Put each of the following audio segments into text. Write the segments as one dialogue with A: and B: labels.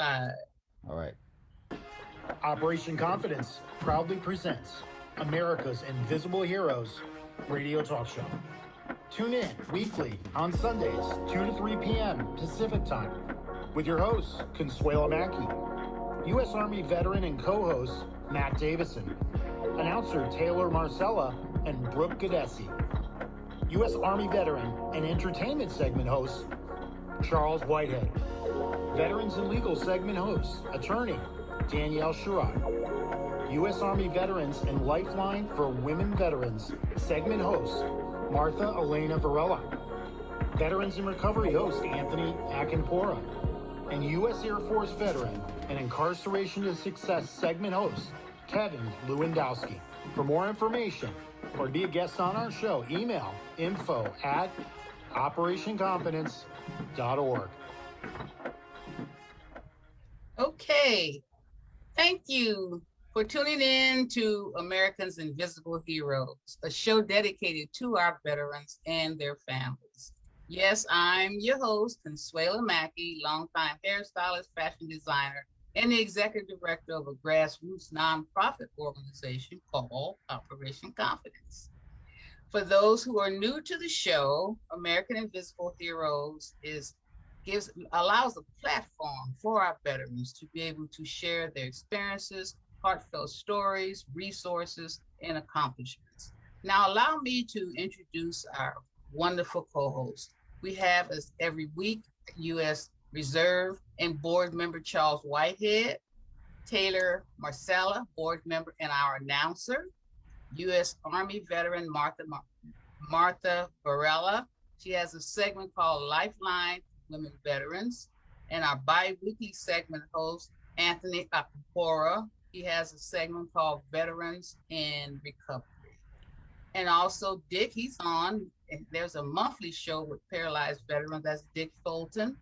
A: live.
B: All right.
C: Operation Confidence proudly presents America's Invisible Heroes radio talk show. Tune in weekly on Sundays, 2 to 3 p.m. Pacific Time, with your hosts, Consuelo Mackey, U.S. Army veteran and co-host Matt Davison, announcer Taylor Marcella, and Brooke Gadesi, U.S. Army veteran and entertainment segment host Charles Whitehead, Veterans and Legal segment host, attorney Danielle Sherrod, U.S. Army Veterans and Lifeline for Women Veterans segment host Martha Elena Varela, Veterans in Recovery host Anthony Akampora, and U.S. Air Force veteran and Incarceration to Success segment host Kevin Lewandowski. For more information or to be a guest on our show, email info@operationconfidence.org.
A: Okay. Thank you for tuning in to America's Invisible Heroes, a show dedicated to our veterans and their families. Yes, I'm your host, Consuelo Mackey, longtime hairstylist, fashion designer, and the executive director of a grassroots nonprofit organization called Operation Confidence. For those who are new to the show, American Invisible Heroes allows a platform for our veterans to be able to share their experiences, heartfelt stories, resources, and accomplishments. Now, allow me to introduce our wonderful co-hosts. We have, as every week, U.S. Reserve and board member Charles Whitehead, Taylor Marcella, board member and our announcer, U.S. Army veteran Martha Varela. She has a segment called Lifeline Women Veterans, and our bi-weekly segment host, Anthony Akampora. He has a segment called Veterans in Recovery. And also Dick, he's on, there's a monthly show with paralyzed veterans, that's Dick Bolton.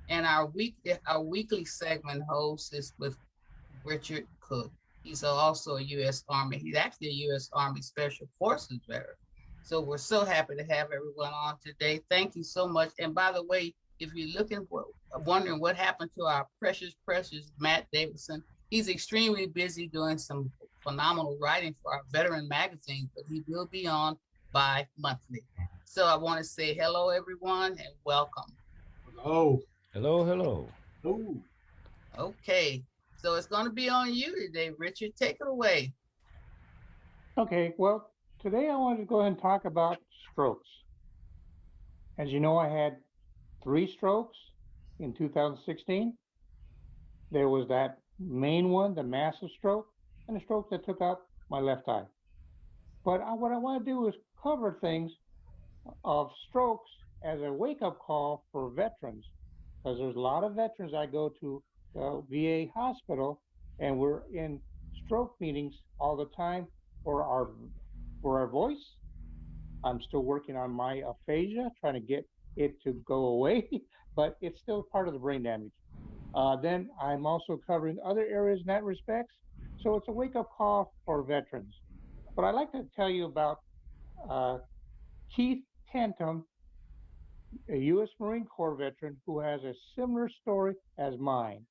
A: And our weekly segment host is with Richard Cook. He's also a U.S. Army, he's actually a U.S. Army Special Forces veteran. So we're so happy to have everyone on today. Thank you so much. And by the way, if you're wondering what happened to our precious Matt Davison, he's extremely busy doing some phenomenal writing for our veteran magazine, but he will be on bi-monthly. So I want to say hello, everyone, and welcome.
D: Hello.
B: Hello.
D: Ooh.
A: Okay, so it's going to be on you today, Richard. Take it away.
E: Okay, well, today I wanted to go ahead and talk about strokes. As you know, I had 3 strokes in 2016. There was that main one, the massive stroke, and a stroke that took out my left eye. But what I want to do is cover things of strokes as a wake-up call for veterans, because there's a lot of veterans. I go to the VA hospital, and we're in stroke meetings all the time for our voice. I'm still working on my aphasia, trying to get it to go away, but it's still part of the brain damage. Then I'm also covering other areas in that respect. So it's a wake-up call for veterans. But I'd like to tell you about Keith Tantum, a U.S. Marine Corps veteran who has a similar story as mine.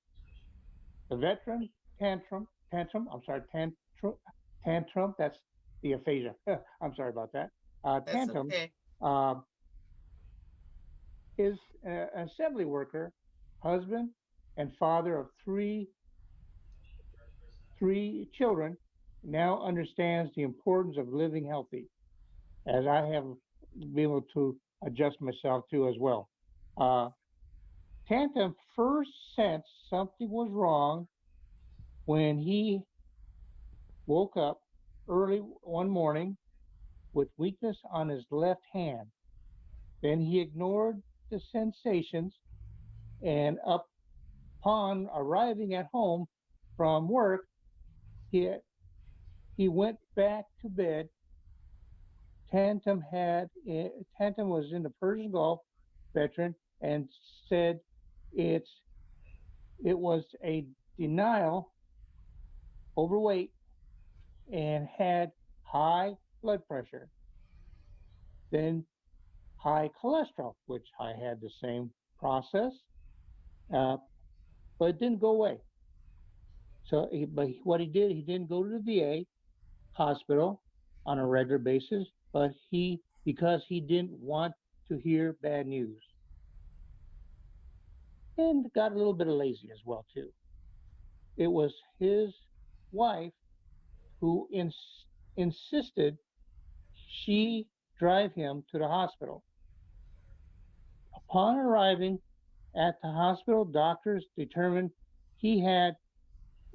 E: The veteran Tantum, that's the aphasia. I'm sorry about that. Tantum
A: okay.
E: Is an assembly worker, husband, and father of three children, now understands the importance of living healthy, as I have been able to adjust myself to as well. Tantum first sensed something was wrong when he woke up early one morning with weakness on his left hand. Then he ignored the sensations, and upon arriving at home from work, he went back to bed. Tantum was in the Persian Gulf, veteran, and said it was a denial, overweight, and had high blood pressure. Then high cholesterol, which I had the same process. but it didn't go away. So, what he did, he didn't go to the VA hospital on a regular basis, but because he didn't want to hear bad news, and got a little bit of lazy as well too. It was his wife who insisted she drive him to the hospital. Upon arriving at the hospital, doctors determined he had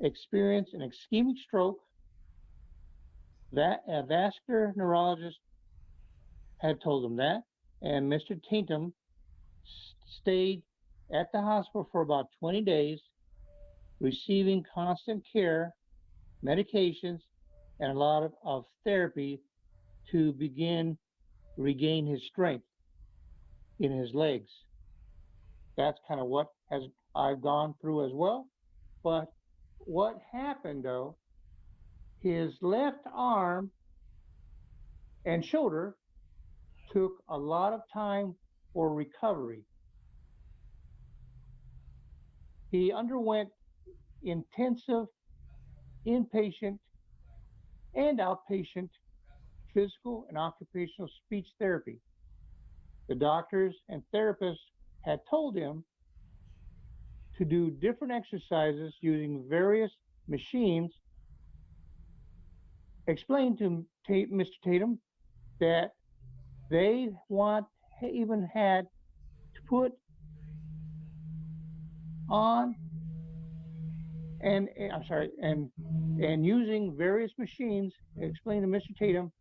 E: experienced an ischemic stroke. That a vascular neurologist had told him that, and Mr. Tantum stayed at the hospital for about 20 days, receiving constant care, medications, and a lot of therapy to begin regain his strength in his legs. That's kind of what has I've gone through as well. But what happened though, his left arm and shoulder took a lot of time for recovery. He underwent intensive inpatient and outpatient physical and occupational speech therapy. The doctors and therapists had told him to do different exercises using various machines, explained to Mr. Tantum that they even had to put on and I'm sorry, and using various machines, explained to Mr. Tantum,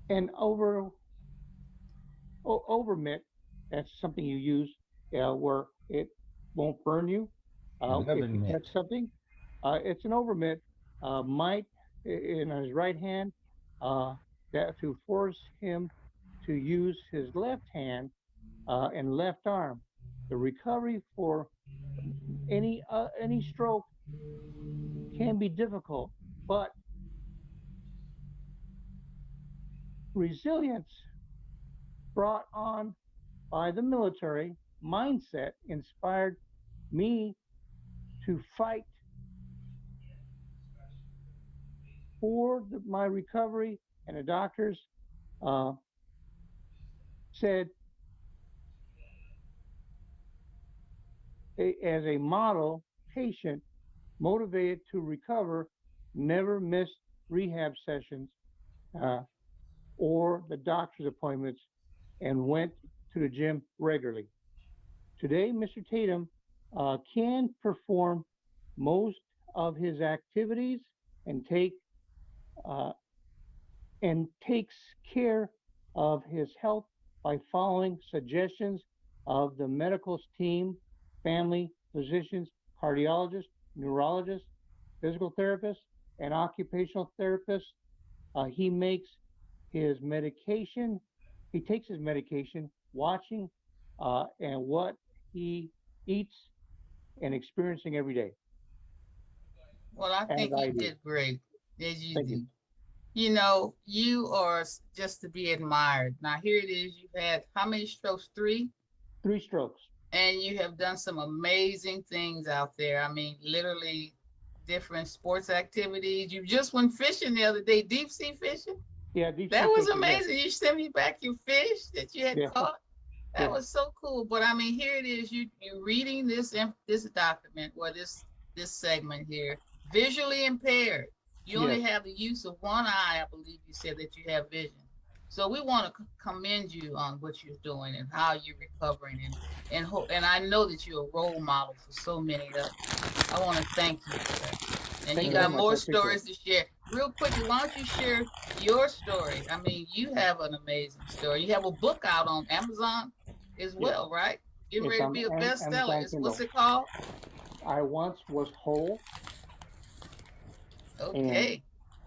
E: and overmit. That's something you use where it won't burn you if you touch something. It's an overmit. Might in his right hand that to force him to use his left hand and left arm. The recovery for any stroke can be difficult, but resilience brought on by the military mindset inspired me to fight for my recovery, and the doctors said as a model patient motivated to recover never missed rehab sessions or the doctor's appointments and went to the gym regularly. Today, Mr. Tantum can perform most of his activities and uh, takes care of his health by following suggestions of the medical team, family physicians, cardiologists, neurologists, physical therapists, and occupational therapists. He makes his medication. He takes his medication, watching and what he eats and experiencing every day.
A: Well, I
E: As
A: think
E: I
A: you
E: do.
A: did great, as you
E: Thank you.
A: do. You know, you are just to be admired. Now, here it is. You've had how many strokes? Three?
E: 3 strokes.
A: And you have done some amazing things out there. I mean, literally different sports activities. You just went fishing the other day, deep sea fishing.
E: Yeah, deep
A: That
E: sea
A: was
E: fishing. Yes.
A: amazing. You sent me back your fish that you had
E: Yeah.
A: caught. That
E: Yeah.
A: was so cool. But I mean, here it is. You reading this document or this segment here, visually impaired. You only
E: Yes.
A: have the use of one eye. I believe you said that you have vision. So we want to commend you on what you're doing and how you're recovering and I know that you're a role model for so many others. I want to thank you for that. And
E: Thank
A: you
E: you very
A: got
E: much. I
A: more
E: appreciate it.
A: stories to share. Real quickly, why don't you share your story? I mean, you have an amazing story. You have a book out on Amazon as
E: Yes.
A: well, right? Getting
E: It's
A: ready to
E: on
A: be a bestseller.
E: Amazon
A: What's
E: Kindle.
A: it called?
E: I once was whole, and
A: Okay.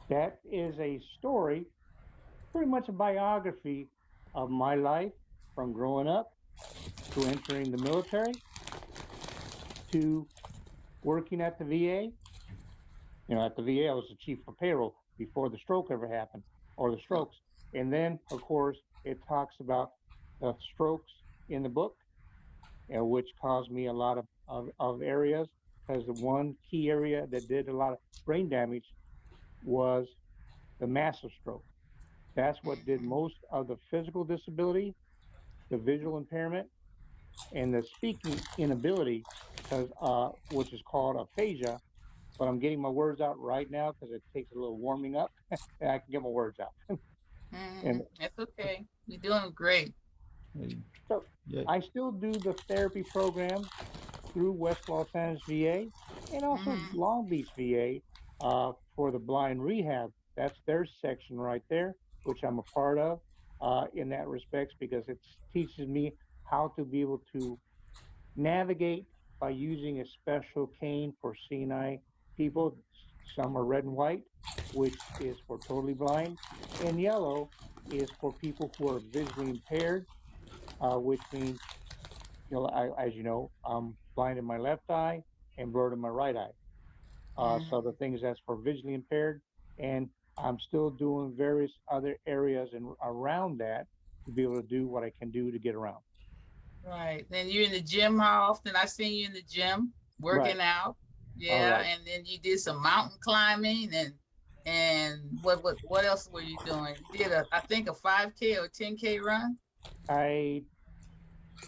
E: that is a story, pretty much a biography of my life from growing up to entering the military to working at the VA. At the VA, I was the chief of payroll before the stroke ever happened or the
A: Oh,
E: strokes. And then, of course, it talks about the strokes in the book, which caused me a lot of of areas, because the one key area that did a lot of brain damage was the massive stroke. That's what did
A: Mhm.
E: most of the physical disability, the visual impairment, and the speaking inability, because which is called aphasia. But I'm getting my words out right now because it takes a little warming up, and I can get my words out. And
A: That's okay. You're doing great.
B: Hey,
E: so
B: yeah.
E: I still do the therapy programs through West Los Angeles VA and also
A: Hmm.
E: Long Beach VA for the blind rehab. That's their section right there, which I'm a part of in that respects because it teaches me how to be able to navigate by using a special cane for seeing people. Some are red and white, which is for totally blind, and yellow is for people who are visually impaired, which means, as you know, I'm blind in my left eye and blurred in my right eye. So the
A: Hmm.
E: things that's for visually impaired, and I'm still doing various other areas and around that to be able to do what I can do to get around.
A: Right. Then you're in the gym. How often I seen you in the gym
E: Right.
A: working out?
E: All
A: Yeah,
E: right.
A: and then you did some mountain climbing and what else were you doing? You did I think a 5K or 10K run,
E: I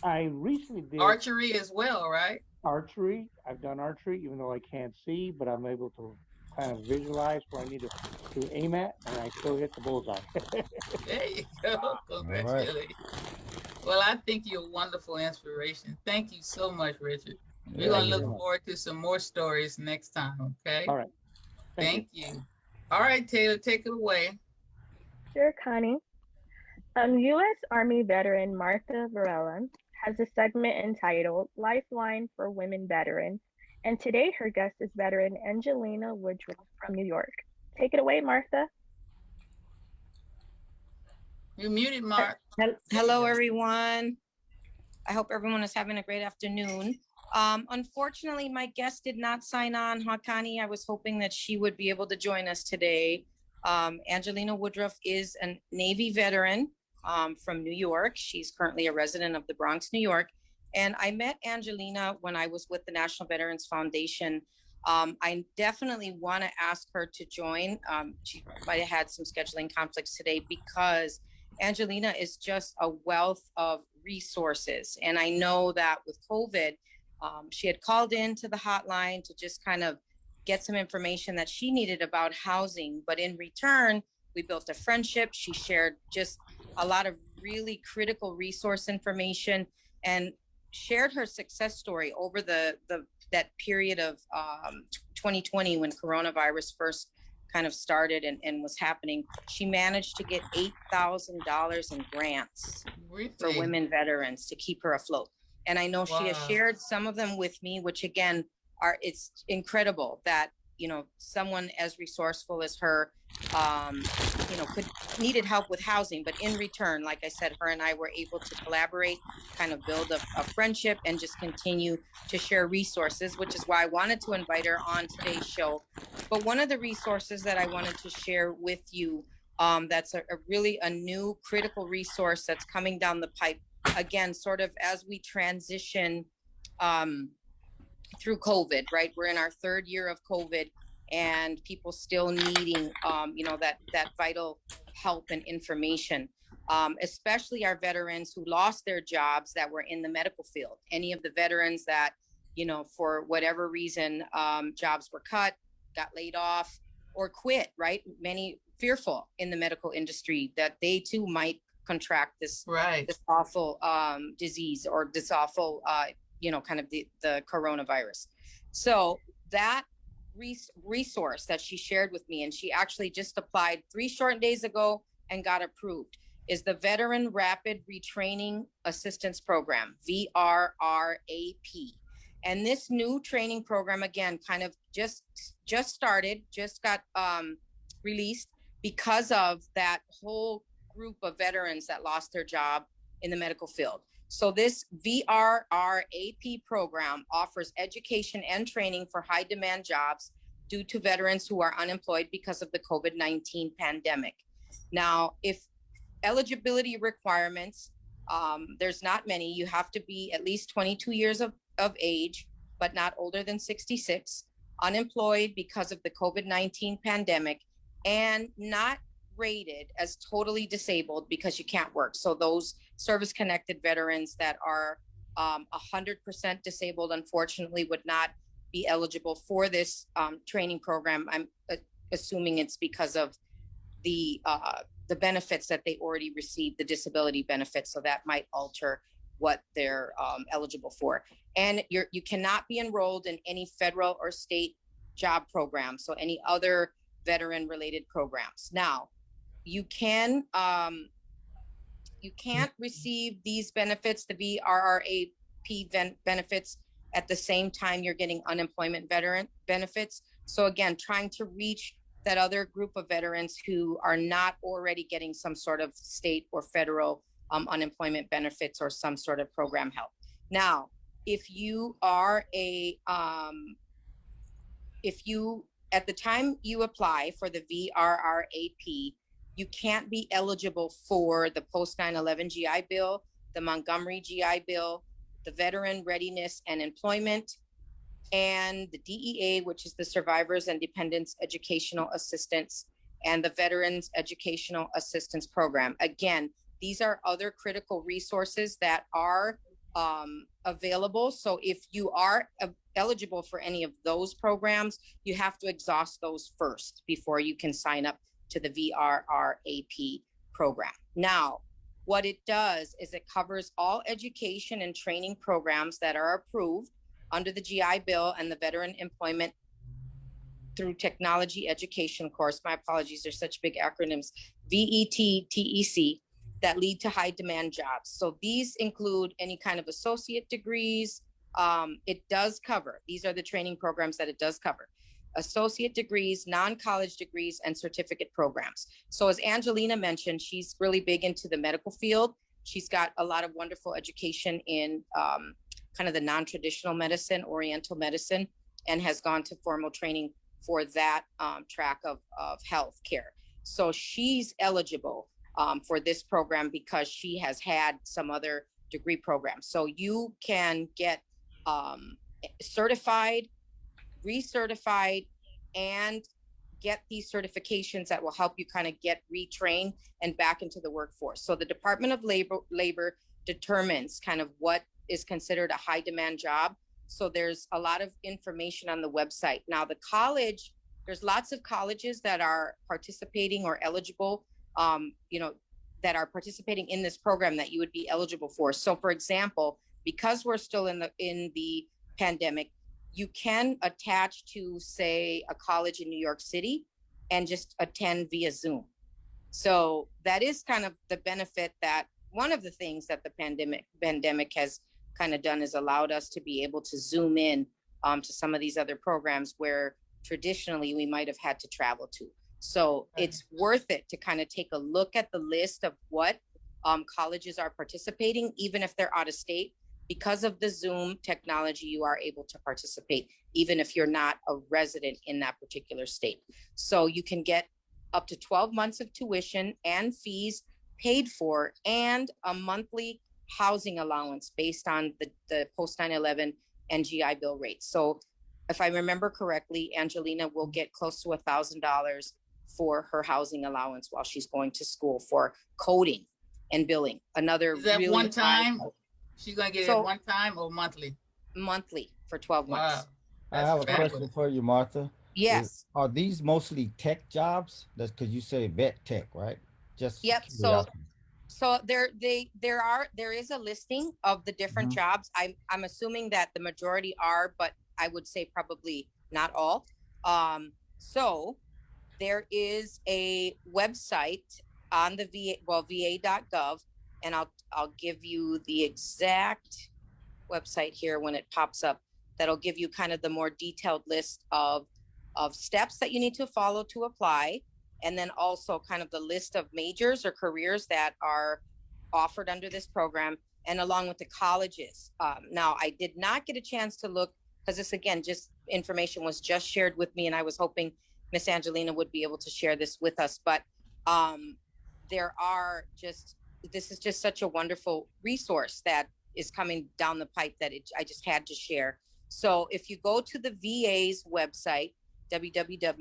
E: I recently did
A: archery as well, right?
E: archery. I've done archery, even though I can't see, but I'm able to kind of visualize where I need to aim at, and I still hit the bullseye.
A: There you go.
B: All right.
A: Congratulations. Well, I think you're a wonderful inspiration. Thank you so much, Richard. We're
B: Yeah,
E: Thank
A: gonna
E: you
B: you're
E: very
A: look
E: much.
A: forward to some more stories next time, okay?
E: All right. Thank you.
A: Thank you. All right, Taylor, take it away.
D: Sure, Connie. U.S. Army veteran Martha Varela has a segment entitled Lifeline for Women Veteran, and today her guest is veteran Angelina Woodruff from New York. Take it away, Martha.
A: You muted, Mark. There you
F: Hello,
A: go.
F: everyone. I hope everyone is having a great afternoon. Unfortunately, my guest did not sign on, Hakani. I was hoping that she would be able to join us today. Angelina Woodruff is a Navy veteran from New York. She's currently a resident of the Bronx, New York. And I met Angelina when I was with the National Veterans Foundation. I definitely want to ask her to join. She might have had some scheduling conflicts today because Angelina is just a wealth of resources. And I know that with COVID, she had called into the hotline to just kind of get some information that she needed about housing. But in return, we built a friendship. She shared just a lot of really critical resource information and shared her success story over that period of 2020 when coronavirus first kind of started and was happening. She managed to get $8,000 in grants for
A: Really?
F: women veterans to keep her afloat. And I know she has
A: Wow.
F: shared some of them with me, which again it's incredible that, someone as resourceful as her, needed help with housing, but in return, like I said, her and I were able to collaborate, kind of build a friendship and just continue to share resources, which is why I wanted to invite her on today's show. But one of the resources that I wanted to share with you, that's a really a new critical resource that's coming down the pipe, again, sort of as we transition through COVID, right? We're in our third year of COVID and people still needing, that vital help and information, especially our veterans who lost their jobs that were in the medical field. Any of the veterans that, for whatever reason, jobs were cut, got laid off, or quit, right? Many fearful in the medical industry that they too might contract this awful disease or this awful kind of the coronavirus. So that resource that she shared with me, and she actually just applied 3 short days ago and got approved, is the Veteran Rapid Retraining Assistance Program, VRRAP. And this new training program, again, kind of just started, just got released because of that whole group of veterans that lost their job in the medical field. So this VRRAP program offers education and training for high demand jobs due to veterans who are unemployed because of the COVID-19 pandemic. Now, if eligibility requirements, there's not many. You have to be at least 22 years of age, but not older than 66, unemployed because of the COVID-19 pandemic, and not rated as totally disabled because you can't work. So those service-connected veterans that are 100% disabled, unfortunately, would not be eligible for this training program. I'm assuming it's because of the benefits that they already received, the disability benefits. So that might alter what they're eligible for. And you cannot be enrolled in any federal or state job programs, so any other veteran-related programs. Now, you can't receive these benefits, the VRRAP benefits, at the same time you're getting unemployment veteran benefits. So again, trying to reach that other group of veterans who are not already getting some sort of state or federal unemployment benefits or some sort of program help. Now, if you are at the time you apply for the VRRAP, you can't be eligible for the post 9/11 GI Bill, the Montgomery GI Bill, the Veteran Readiness and Employment, and the DEA, which is the Survivors and Dependents Educational Assistance, and the Veterans Educational Assistance Program. Again, these are other critical resources that are available. So if you are eligible for any of those programs, you have to exhaust those first before you can sign up to the VRRAP program. Now, what it does is it covers all education and training programs that are approved under the GI Bill and the Veteran Employment through Technology Education course. My apologies, they're such big acronyms. VET-TEC, that lead to high demand jobs. So these include any kind of associate degrees. It does cover, these are the training programs that it does cover: associate degrees, non-college degrees, and certificate programs. So as Angelina mentioned, she's really big into the medical field. She's got a lot of wonderful education in kind of the non-traditional medicine, oriental medicine, and has gone to formal training for that track of healthcare. So she's eligible for this program because she has had some other degree programs. So you can get certified, recertified, and get these certifications that will help you kind of get retrained and back into the workforce. So the Department of Labor determines kind of what is considered a high demand job. So there's a lot of information on the website. Now the college, there's lots of colleges that are participating or eligible, that are participating in this program that you would be eligible for. So for example, because we're still in the pandemic, you can attach to, say, a college in New York City and just attend via Zoom. So that is kind of the benefit, that one of the things that the pandemic has kind of done is allowed us to be able to Zoom in to some of these other programs where traditionally we might have had to travel to. So it's worth it to kind of take a look at the list of what colleges are participating, even if they're out of state. Because of the Zoom technology, you are able to participate, even if you're not a resident in that particular state. So you can get up to 12 months of tuition and fees paid for, and a monthly housing allowance based on the post 9/11 and GI Bill rates. So if I remember correctly, Angelina will get close to $1,000 for her housing allowance while she's going to school for coding and billing. Another
A: Is that
F: really
A: one time? She's gonna get it one time or monthly?
F: Monthly for 12 months.
B: Wow. I have a question for you, Martha.
F: Yes.
B: Are these mostly tech jobs? That's because you say vet tech, right? Just
F: yep. So there is a listing of the different jobs. I'm assuming that the majority are, but I would say probably not all. So there is a website on the va.gov, and I'll give you the exact website here when it pops up. That'll give you kind of the more detailed list of steps that you need to follow to apply, and then also kind of the list of majors or careers that are offered under this program, and along with the colleges. Now, I did not get a chance to look, because this, again, just information was just shared with me, and I was hoping Miss Angelina would be able to share this with us. But this is just such a wonderful resource that is coming down the pipe that I just had to share. So if you go to the VA's website, www.va.gov,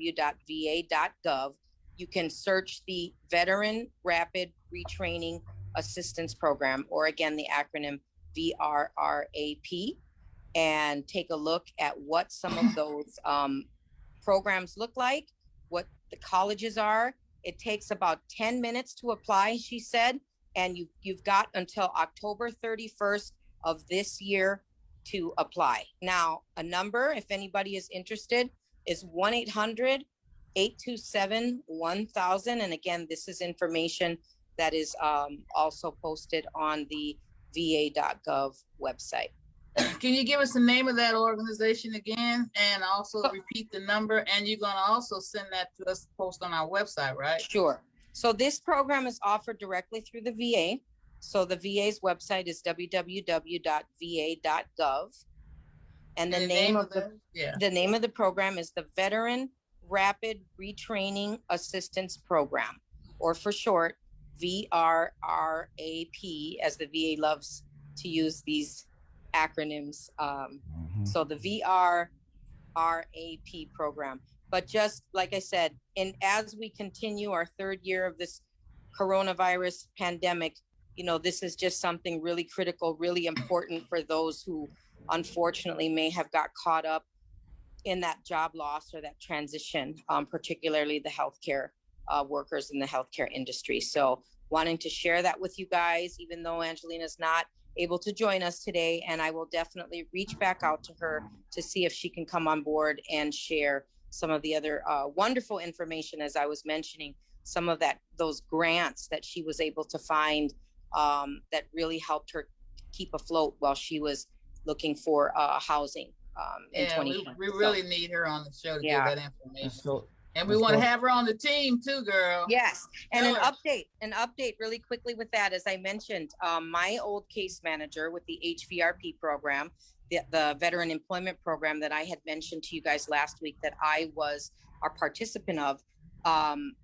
F: you can search the Veteran Rapid Retraining Assistance Program, or again, the acronym VRRAP, and take a look at what some of those programs look like, what the colleges are. It takes about 10 minutes to apply, she said, and you've got until October 31st of this year to apply. Now, a number, if anybody is interested, is 1-800-827-1000. And again, this is information that is also posted on the va.gov website.
A: Can you give us the name of that organization again, and also repeat the number? And you're going to also send that to us, post on our website, right?
F: Sure. So this program is offered directly through the VA. So the VA's website is www.va.gov. And the name of the name of the program is the Veteran Rapid Retraining Assistance Program, or for short, VRRAP, as the VA loves to use these acronyms. So the VRRAP program. But just like I said, and as we continue our third year of this coronavirus pandemic, you know, this is just something really critical, really important for those who unfortunately may have got caught up in that job loss or that transition, particularly the healthcare workers in the healthcare industry. So wanting to share that with you guys, even though Angelina's not able to join us today, and I will definitely reach back out to her to see if she can come on board and share some of the other wonderful information, as I was mentioning, some of those grants that she was able to find that really helped her keep afloat while she was looking for housing in 2020.
A: We really need her on the show to give that information. And we
B: Let's
A: want to
B: go.
A: have her on the team too, girl.
F: Yes. And
A: Tell
F: an
A: her.
F: update really quickly with that. As I mentioned, my old case manager with the HVRP program, the Veteran Employment Program that I had mentioned to you guys last week that I was a participant of,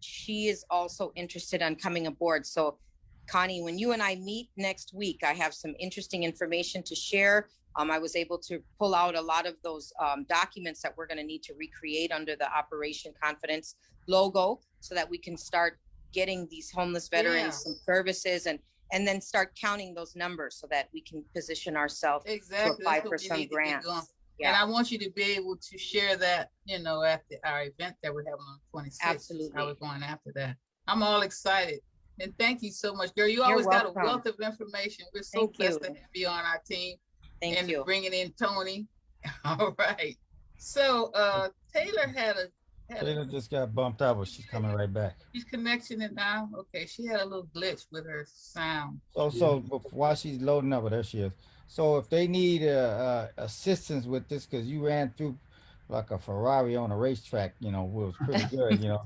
F: she is also interested in coming aboard. So Connie, when you and I meet next week, I have some interesting information to share. I was able to pull out a lot of those documents that we're going to need to recreate under the Operation Confidence logo so that we can start getting these homeless veterans some services and then start counting those numbers so that we can position ourselves to apply for some grants.
A: And I want you to be able to share that, you know, at our event that we're having on the 26th.
F: Absolutely.
A: I was going after that. I'm all excited. And thank you so much, girl. You
F: You're
A: always
F: welcome.
A: got a wealth of information. We're so blessed to have you on our team.
F: Thank you.
A: Bringing in Tony. All right. So Taylor
B: Taylor just got bumped out, but she's coming right back.
A: She's connecting it now. Okay, she had a little glitch with her sound.
B: So while she's loading up, there she is. So if they need assistance with this, because you ran through like a Ferrari on a racetrack, you know, it was pretty good, you know.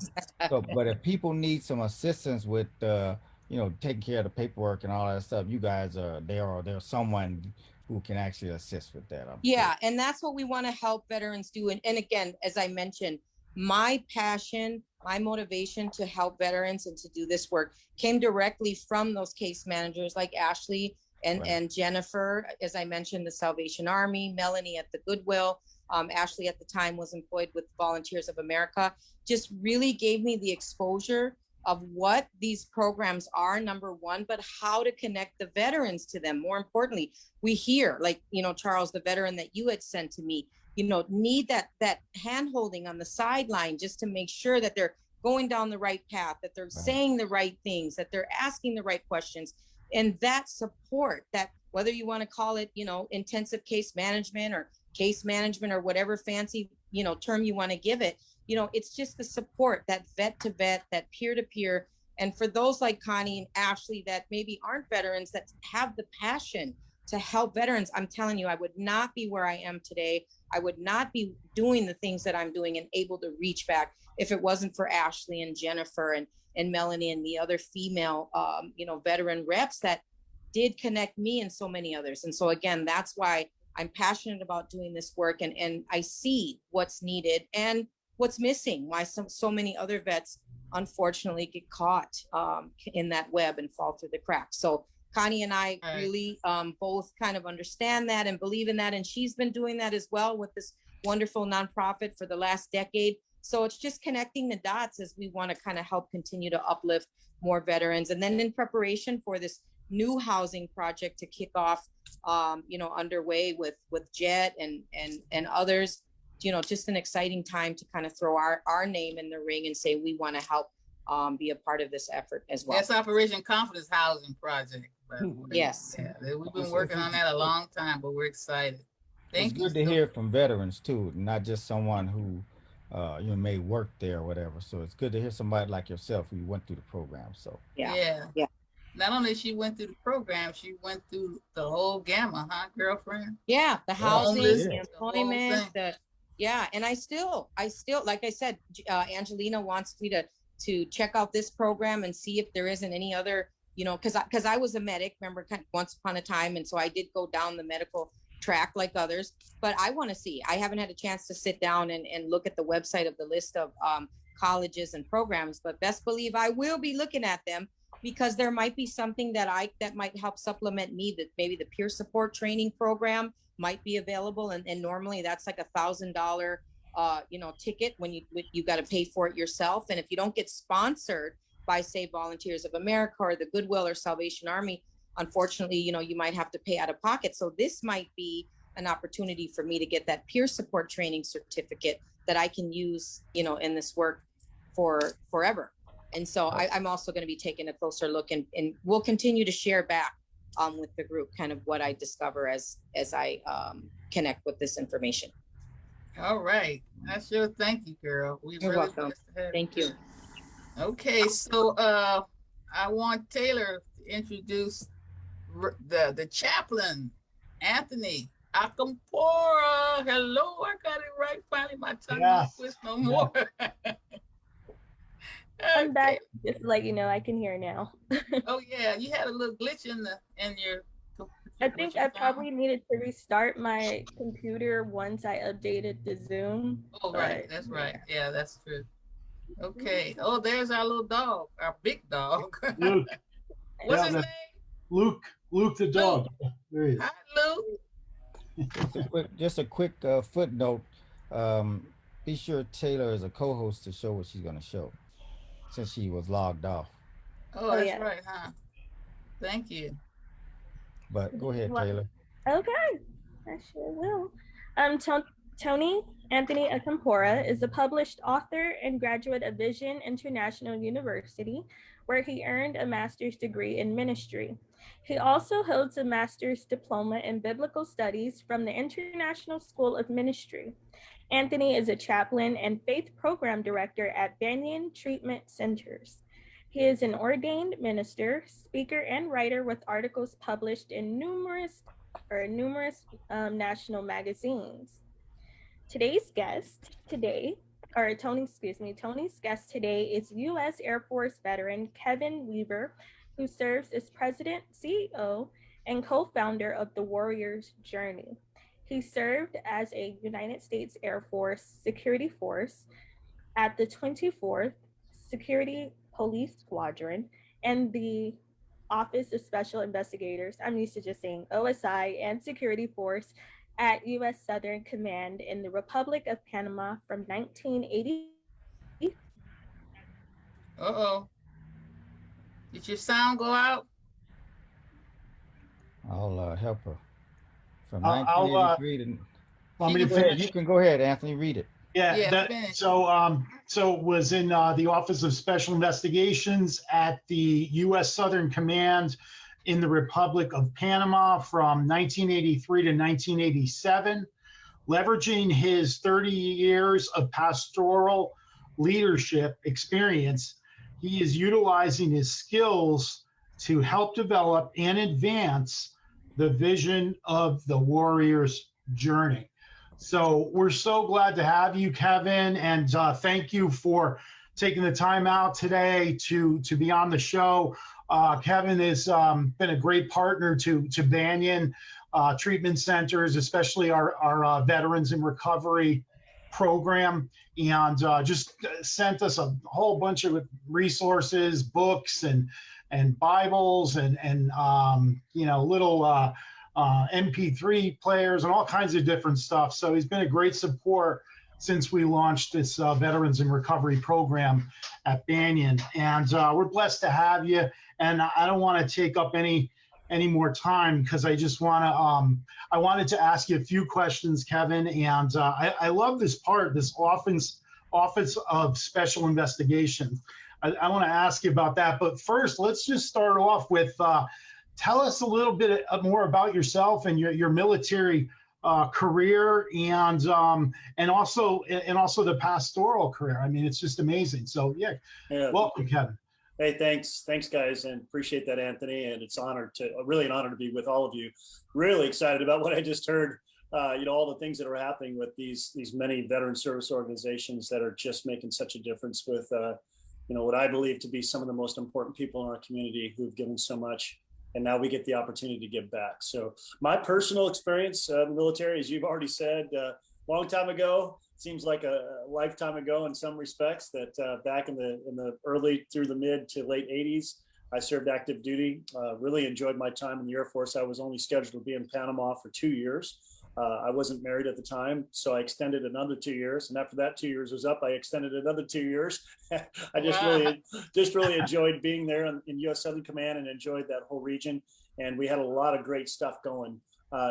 B: So, but if people need some assistance with, you know, taking care of the paperwork and all that stuff, you guys are there, or there's someone who can actually assist with that.
F: Yeah, and that's what we want to help veterans do. And again, as I mentioned, my passion, my motivation to help veterans and to do this work came directly from those case managers like Ashley and Jennifer, as I mentioned, the Salvation Army, Melanie at the Goodwill. Ashley at the time was employed with Volunteers of America, just really gave me the exposure of what these programs are, number one, but how to connect the veterans to them. More importantly, we hear, like, you know, Charles, the veteran that you had sent to me, you know, need that hand holding on the sideline just to make sure that they're going down the right path, that they're saying the right things, that they're asking the right questions. And that support, that whether you want to call it, you know, intensive case management or whatever fancy, you know, term you want to give it, you know, it's just the support, that vet to vet, that peer to peer. And for those like Connie and Ashley that maybe aren't veterans, that have the passion to help veterans, I'm telling you, I would not be where I am today. I would not be doing the things that I'm doing and able to reach back if it wasn't for Ashley and Jennifer and Melanie and the other female, you know, veteran reps that did connect me and so many others. And so again, that's why I'm passionate about doing this work, and I see what's needed and what's missing, why so many other vets unfortunately get caught in that web and fall through the cracks. So Connie and I
A: Right.
F: really both kind of understand that and believe in that. And she's been doing that as well with this wonderful nonprofit for the last decade. So it's just connecting the dots as we want to kind of help continue to uplift more veterans. And then in preparation for this new housing project to kick off, underway with Jet and others, just an exciting time to kind of throw our name in the ring and say we want to help be a part of this effort as well.
A: That's Operation Confidence Housing Project.
F: Yes.
A: Yeah, we've been working on that a long time, but we're excited.
B: It's good to hear from veterans too, not just someone who may work there or whatever. So it's good to hear somebody like yourself who went through the program. So
F: Yeah.
A: Not only she went through the program, she went through the whole gamma, huh, girlfriend?
F: Yeah, the housing,
A: homeless,
F: the employment, and I still, like I said, Angelina wants me to check out this program and see if there isn't any other, because I was a medic, remember, once upon a time, and so I did go down the medical track like others, but I want to see. I haven't had a chance to sit down and look at the website of the list of colleges and programs, but best believe I will be looking at them, because there might be something that might help supplement me, that maybe the peer support training program might be available. And normally that's like $1,000, ticket when you got to pay for it yourself. And if you don't get sponsored by, say, Volunteers of America or the Goodwill or Salvation Army, unfortunately, you might have to pay out of pocket. So this might be an opportunity for me to get that peer support training certificate that I can use, in this work for forever. And so I'm also going to be taking a closer look, and we'll continue to share back with the group kind of what I discover as I connect with this information.
A: All right. I sure thank you, girl.
F: You're welcome. Thank you.
A: Okay, so I want Taylor to introduce the chaplain, Anthony Akampora. Hello, I got it right. Finally, my tongue don't twist no more.
D: I'm back. Just to let you know, I can hear now.
A: Oh yeah, you had a little glitch in your.
D: I think I probably needed to restart my computer once I updated the Zoom.
A: Oh right, that's right. Yeah, that's true. Okay. Oh, there's our little dog, our big dog.
G: Luke.
A: What's his name?
G: Luke the dog. There he is.
A: Hi, Luke.
B: Just a quick footnote. Be sure Taylor is a co-host to show what she's going to show, since she was logged off.
A: Oh, that's right, huh? Thank you.
B: But go ahead, Taylor.
D: Okay, I sure will. Tony Anthony Akampora is a published author and graduate of Vision International University, where he earned a master's degree in ministry. He also holds a master's diploma in biblical studies from the International School of Ministry. Anthony is a chaplain and faith program director at Banyan Treatment Centers. He is an ordained minister, speaker, and writer with articles published in numerous national magazines. Tony's guest today is U.S. Air Force veteran Kevin Weaver, who serves as president, CEO, and co-founder of the Warrior's Journey. He served as a United States Air Force security force at the 24th Security Police Squadron and the Office of Special Investigators, I'm used to just saying OSI, and Security Force at U.S. Southern Command in the Republic of Panama from 1980.
A: Uh-oh. Did your sound go out?
B: I'll help her. From
G: I'll
B: 1983
G: want me to finish?
B: You can go ahead, Anthony, read it.
G: So was in the Office of Special Investigations at the U.S. Southern Command in the Republic of Panama from 1983 to 1987, leveraging his 30 years of pastoral leadership experience. He is utilizing his skills to help develop and advance the vision of the Warrior's Journey. So we're so glad to have you, Kevin, and thank you for taking the time out today to be on the show. Kevin has been a great partner to Banyan Treatment Centers, especially our Veterans in Recovery program, and just sent us a whole bunch of resources, books, and and Bibles and you know, little MP3 players and all kinds of different stuff. So he's been a great support since we launched this Veterans in Recovery program at Banyan. And we're blessed to have you. And I don't want to take up any more time because I just want to, I wanted to ask you a few questions, Kevin. And I love this part, this Office of Special Investigations. I want to ask you about that. But first, let's just start off with, tell us a little bit more about yourself and your military career and also the pastoral career. I mean, it's just amazing. So yeah. Welcome, Kevin.
H: Hey, thanks guys, and appreciate that, Anthony. And it's really an honor to be with all of you. Really excited about what I just heard. You know, all the things that are happening with these many veteran service organizations that are just making such a difference with you know, what I believe to be some of the most important people in our community who've given so much. And now we get the opportunity to give back. So my personal experience in the military, as you've already said, long time ago, seems like a lifetime ago in some respects, that back in the early through the mid to late 80s, I served active duty, really enjoyed my time in the Air Force. I was only scheduled to be in Panama for 2 years. I wasn't married at the time, so I extended another 2 years. And after that 2 years was up, I extended another 2 years. I just really enjoyed being there in U.S. Southern Command and enjoyed that whole region. And we had a lot of great stuff going,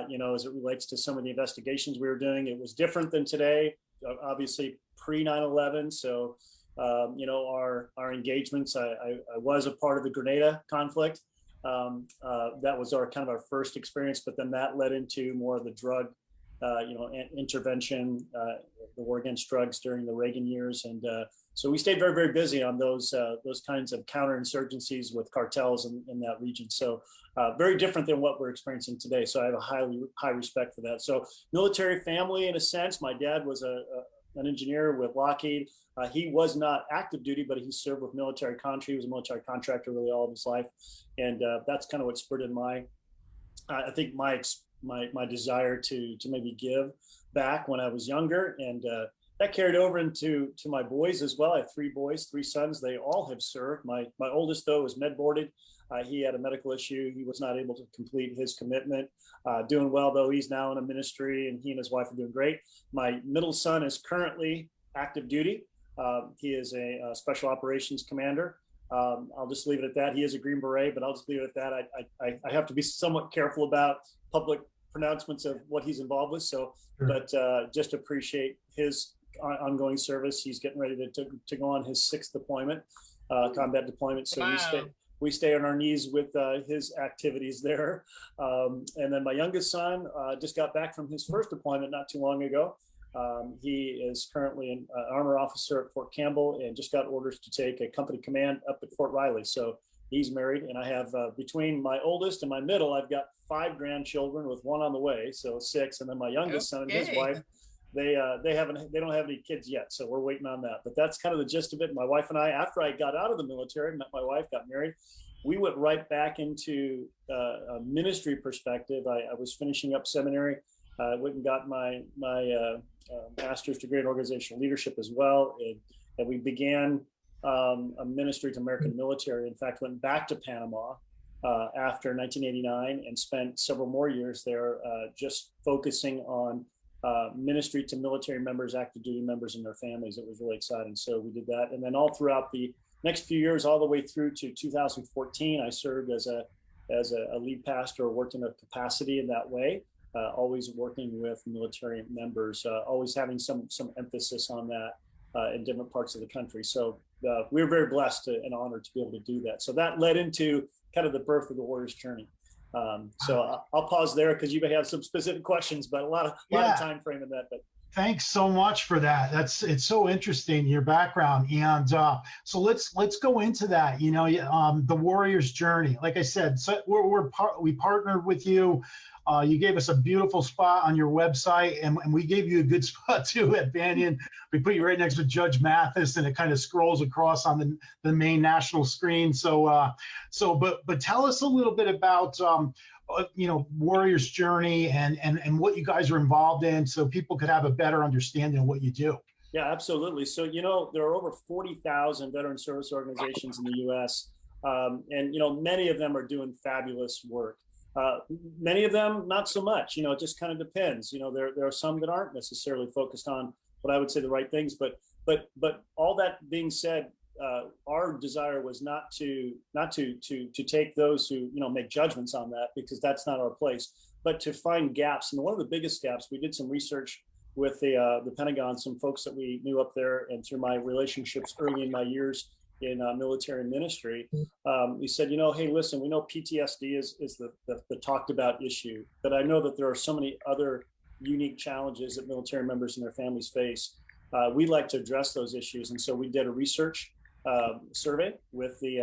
H: you know, as it relates to some of the investigations we were doing. It was different than today, obviously pre 9/11. So, you know, our engagements, I was a part of the Grenada conflict. That was our kind of our first experience, but then that led into more of the drug, you know, intervention, the war against drugs during the Reagan years. And so we stayed very, very busy on those kinds of counterinsurgencies with cartels in that region. So very different than what we're experiencing today. So I have a high respect for that. So military family, in a sense. My dad was an engineer with Lockheed. He was not active duty, but he served with military contractor. He was a military contractor really all of his life. And that's kind of what spurred in I think my desire to maybe give back when I was younger. And that carried over into my boys as well. I have 3 boys, 3 sons. They all have served. My oldest, though, was med boarded. He had a medical issue. He was not able to complete his commitment. Doing well, though. He's now in a ministry, and he and his wife are doing great. My middle son is currently active duty. He is a special operations commander. I'll just leave it at that. He is a Green Beret, but I'll just leave it at that. I have to be somewhat careful about public pronouncements of what he's involved with. So, sure. But just appreciate his ongoing service. He's getting ready to go on his 6th deployment, combat deployment. So wow. We stay on our knees with his activities there. And then my youngest son just got back from his first deployment not too long ago. He is currently an armor officer at Fort Campbell and just got orders to take a company command up at Fort Riley. So he's married, and I have between my oldest and my middle, I've got 5 grandchildren with 1 on the way, so 6. And then my youngest son and his wife, they don't have any kids yet, so we're waiting on that. But that's kind of the gist of it. My wife and I, after I got out of the military, met my wife, got married, we went right back into a ministry perspective. I was finishing up seminary. I went and got my master's degree in organizational leadership as well. And we began a ministry to American military. In fact, went back to Panama after 1989 and spent several more years there just focusing on ministry to military members, active duty members, and their families. It was really exciting. So we did that. And then all throughout the next few years, all the way through to 2014, I served as a lead pastor, worked in a capacity in that way. Always working with military members, always having some emphasis on that in different parts of the country. So we were very blessed and honored to be able to do that. So that led into kind of the birth of the Warrior's Journey. So I'll pause there because you may have some specific questions, but a lot of time frame in that. But
G: thanks so much for that. It's so interesting, your background. And so let's go into that. You know, the Warrior's Journey. Like I said, so we partnered with you. You gave us a beautiful spot on your website, and we gave you a good spot too at Banyan. We put you right next to Judge Mathis, and it kind of scrolls across on the main national screen. But tell us a little bit about you know, Warrior's Journey and what you guys are involved in, so people could have a better understanding of what you do.
H: Yeah, absolutely. So, you know, there are over 40,000 veteran service organizations in the U.S. And, many of them are doing fabulous work. Many of them, not so much, it just kind of depends. There are some that aren't necessarily focused on what I would say the right things, but all that being said, our desire was not to take those who make judgments on that, because that's not our place, but to find gaps. And one of the biggest gaps, we did some research with the Pentagon, some folks that we knew up there, and through my relationships early in my years in military ministry, we said, hey, listen, we know PTSD is the talked about issue, but I know that there are so many other unique challenges that military members and their families face. We'd like to address those issues, and so we did a research survey with the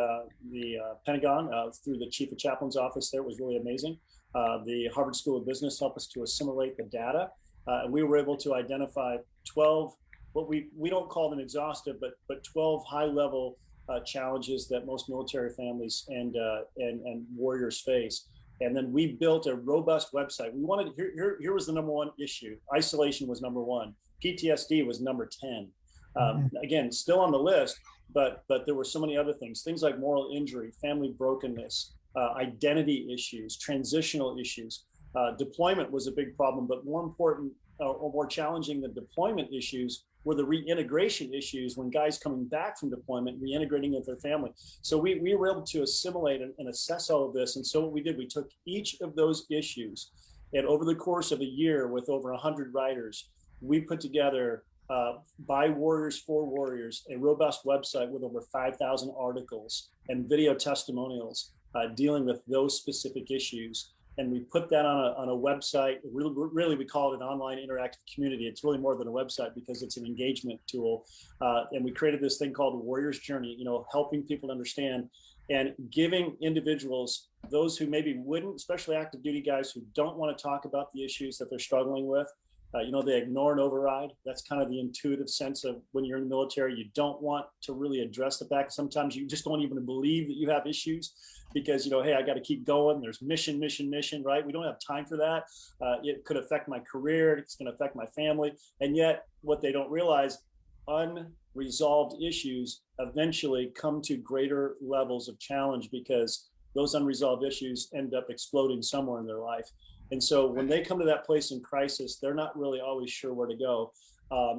H: Pentagon through the Chief of Chaplain's office. There. It was really amazing. The Harvard School of Business helped us to assimilate the data, and we were able to identify 12, what we don't call them exhaustive, but 12 high-level challenges that most military families and warriors face. And then we built a robust website. We wanted, here was the number one issue. Isolation was number one. PTSD was number 10. Again, still on the list, but there were so many other things like moral injury, family brokenness, identity issues, transitional issues. Deployment was a big problem, but more important or more challenging than deployment issues were the reintegration issues when guys coming back from deployment, reintegrating with their family. So we were able to assimilate and assess all of this. And so what we did, we took each of those issues, and over the course of a year with over 100 writers, we put together by warriors for warriors, a robust website with over 5,000 articles and video testimonials dealing with those specific issues. And we put that on a website. Really, we call it an online interactive community. It's really more than a website because it's an engagement tool. And we created this thing called the Warrior's Journey, helping people understand and giving individuals, those who maybe wouldn't, especially active duty guys who don't want to talk about the issues that they're struggling with. They ignore and override. That's kind of the intuitive sense of when you're in the military, you don't want to really address the fact. Sometimes you just don't even believe that you have issues because, hey, I got to keep going. There's mission, right? We don't have time for that. It could affect my career. It's going to affect my family. And yet what they don't realize, unresolved issues eventually come to greater levels of challenge because those unresolved issues end up exploding somewhere in their life. And so when they come to that place in crisis, they're not really always sure where to go.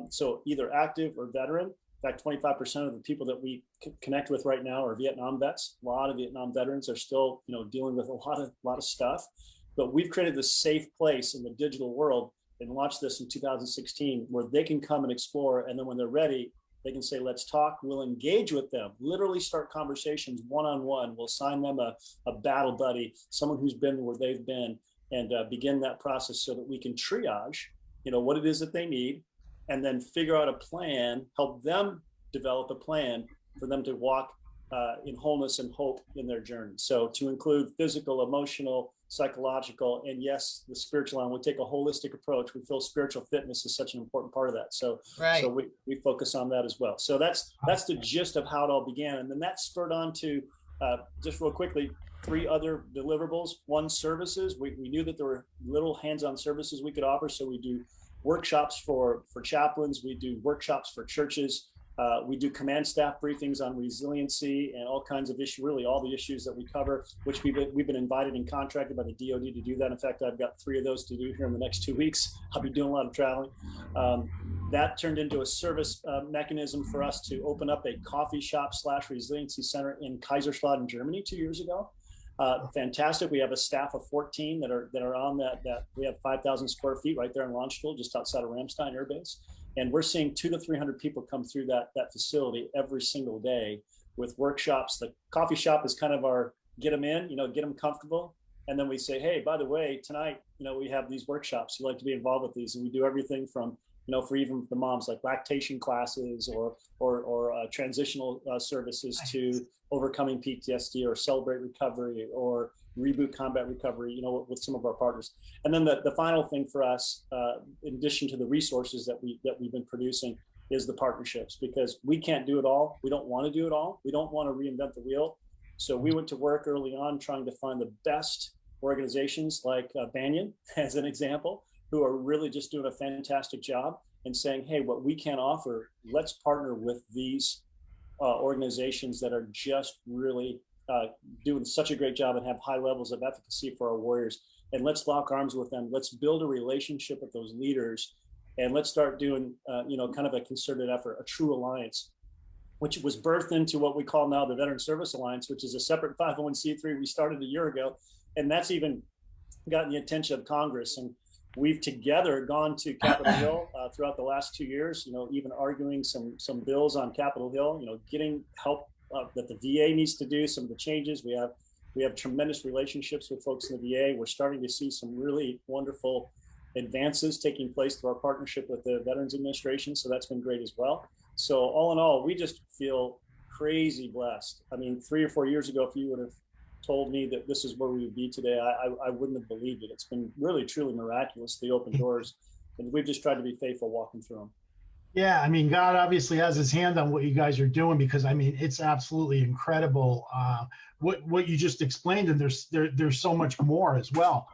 H: So either active or veteran. In fact, 25% of the people that we connect with right now are Vietnam vets. A lot of Vietnam veterans are still, dealing with a lot of stuff. But we've created this safe place in the digital world and launched this in 2016 where they can come and explore. And then when they're ready, they can say, let's talk. We'll engage with them, literally start conversations one-on-one. We'll assign them a battle buddy, someone who's been where they've been, and begin that process so that we can triage, what it is that they need, and then figure out a plan, help them develop a plan for them to walk in wholeness and hope in their journey. So to include physical, emotional, psychological, and yes, the spiritual line, we'll take a holistic approach. We feel spiritual fitness is such an important part of that. So,
A: right.
H: So we focus on that as well. So that's the gist of how it all began. And then that spurred on to, just real quickly, 3 other deliverables. One, services. We knew that there were little hands-on services we could offer. So we do workshops for chaplains. We do workshops for churches. We do command staff briefings on resiliency and all kinds of issues, really all the issues that we cover, which we've been invited and contracted by the DoD to do that. In fact, I've got 3 of those to do here in the next 2 weeks. I'll be doing a lot of traveling. That turned into a service mechanism for us to open up a coffee shop / resiliency center in Kaiserslautern, Germany 2 years ago. Fantastic. We have a staff of 14 that are on that. We have 5,000 square feet right there in Launchville, just outside of Ramstein Air Base. And we're seeing 200 to 300 people come through that facility every single day with workshops. The coffee shop is kind of our get them in, get them comfortable. And then we say, hey, by the way, tonight, we have these workshops. You'd like to be involved with these. And we do everything from, for even the moms, like lactation classes or transitional services to overcoming PTSD or celebrate recovery or reboot combat recovery, with some of our partners. And then the final thing for us, in addition to the resources that we've been producing, is the partnerships, because we can't do it all. We don't want to do it all. We don't want to reinvent the wheel. So we went to work early on trying to find the best organizations like Banyan, as an example, who are really just doing a fantastic job and saying, hey, what we can offer, let's partner with these organizations that are just really doing such a great job and have high levels of efficacy for our warriors. And let's lock arms with them. Let's build a relationship with those leaders, and let's start doing, kind of a concerted effort, a true alliance, which was birthed into what we call now the Veteran Service Alliance, which is a separate 501c3 we started a year ago. And that's even gotten the attention of Congress. And we've together gone to Capitol Hill throughout the last 2 years, even arguing some bills on Capitol Hill, getting help that the VA needs to do, some of the changes. We have tremendous relationships with folks in the VA. We're starting to see some really wonderful advances taking place through our partnership with the Veterans Administration. So that's been great as well. So all in all, we just feel crazy blessed. I mean, 3 or 4 years ago, if you would have told me that this is where we would be today, I wouldn't have believed it. It's been really, truly miraculous, the open doors. And we've just tried to be faithful walking through them.
G: Yeah, I mean, God obviously has his hand on what you guys are doing, because I mean, it's absolutely incredible what you just explained, and there's so much more as well.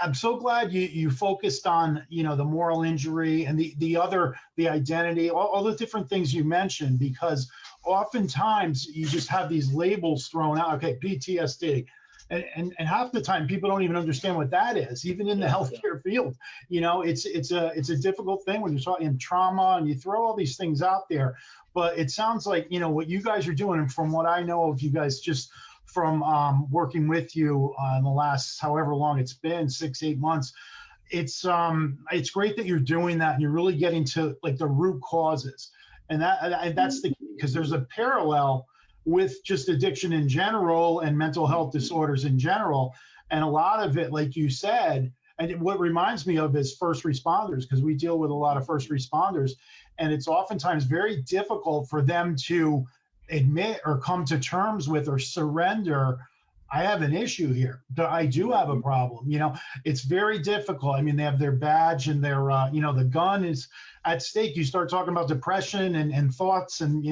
G: I'm so glad you focused on the moral injury and the identity, all the different things you mentioned, because oftentimes you just have these labels thrown out. Okay, PTSD. And half the time people don't even understand what that is, even in the healthcare field. It's a difficult thing when you're talking trauma and you throw all these things out there. But it sounds like what you guys are doing, and from what I know of you guys, just from working with you in the last however long it's been, 6-8 months, it's great that you're doing that and you're really getting to like the root causes. And that's the key, because there's a parallel with just addiction in general and mental health disorders in general. And a lot of it, like you said, and what reminds me of is first responders, because we deal with a lot of first responders, and it's oftentimes very difficult for them to admit or come to terms with or surrender. I have an issue here. I do have a problem. It's very difficult. I mean, they have their badge and their, the gun is at stake. You start talking about depression and thoughts and,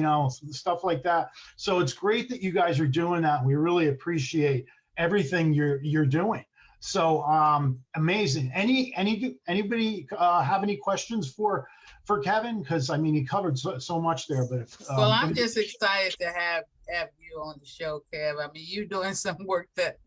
G: stuff like that. So it's great that you guys are doing that. We really appreciate everything you're doing. So amazing. Anybody have any questions for Kevin? Because I mean, he covered so much there. But
A: well, I'm just excited to have you on the show, Kev. I mean, you're doing some work that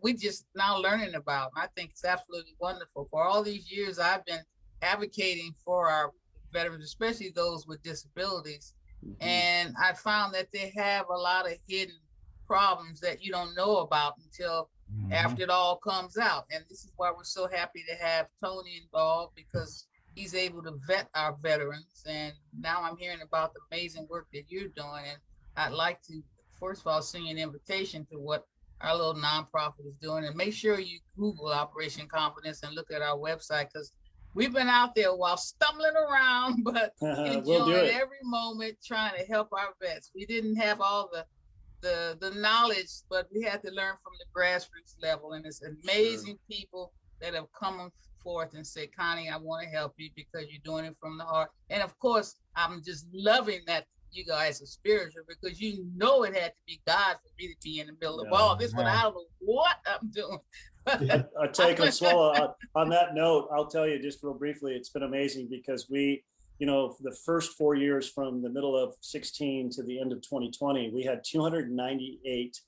A: we just now learning about. And I think it's absolutely wonderful. For all these years, I've been advocating for our veterans, especially those with disabilities. Mm-hmm. And I found that they have a lot of hidden problems that you don't know about until after it all comes out. And this is why we're so happy to have Tony involved, because he's able to vet our veterans. And now I'm hearing about the amazing work that you're doing. And I'd like to, first of all, send you an invitation to what our little nonprofit is doing. And make sure you Google Operation Confidence and look at our website, because we've been out there while stumbling around, but enjoying every moment trying to help our vets. We didn't have all the knowledge, but we had to learn from the grassroots level. And it's amazing people that have come forth and say, Connie, I want to help you because you're doing it from the heart. And of course, I'm just loving that you guys are spiritual, because it had to be God for me to be in the middle of all this, but I don't know what I'm doing.
H: I'll tell you, Consuelo, on that note, I'll tell you just real briefly, it's been amazing because we, the first 4 years from the middle of 16 to the end of 2020, we had 298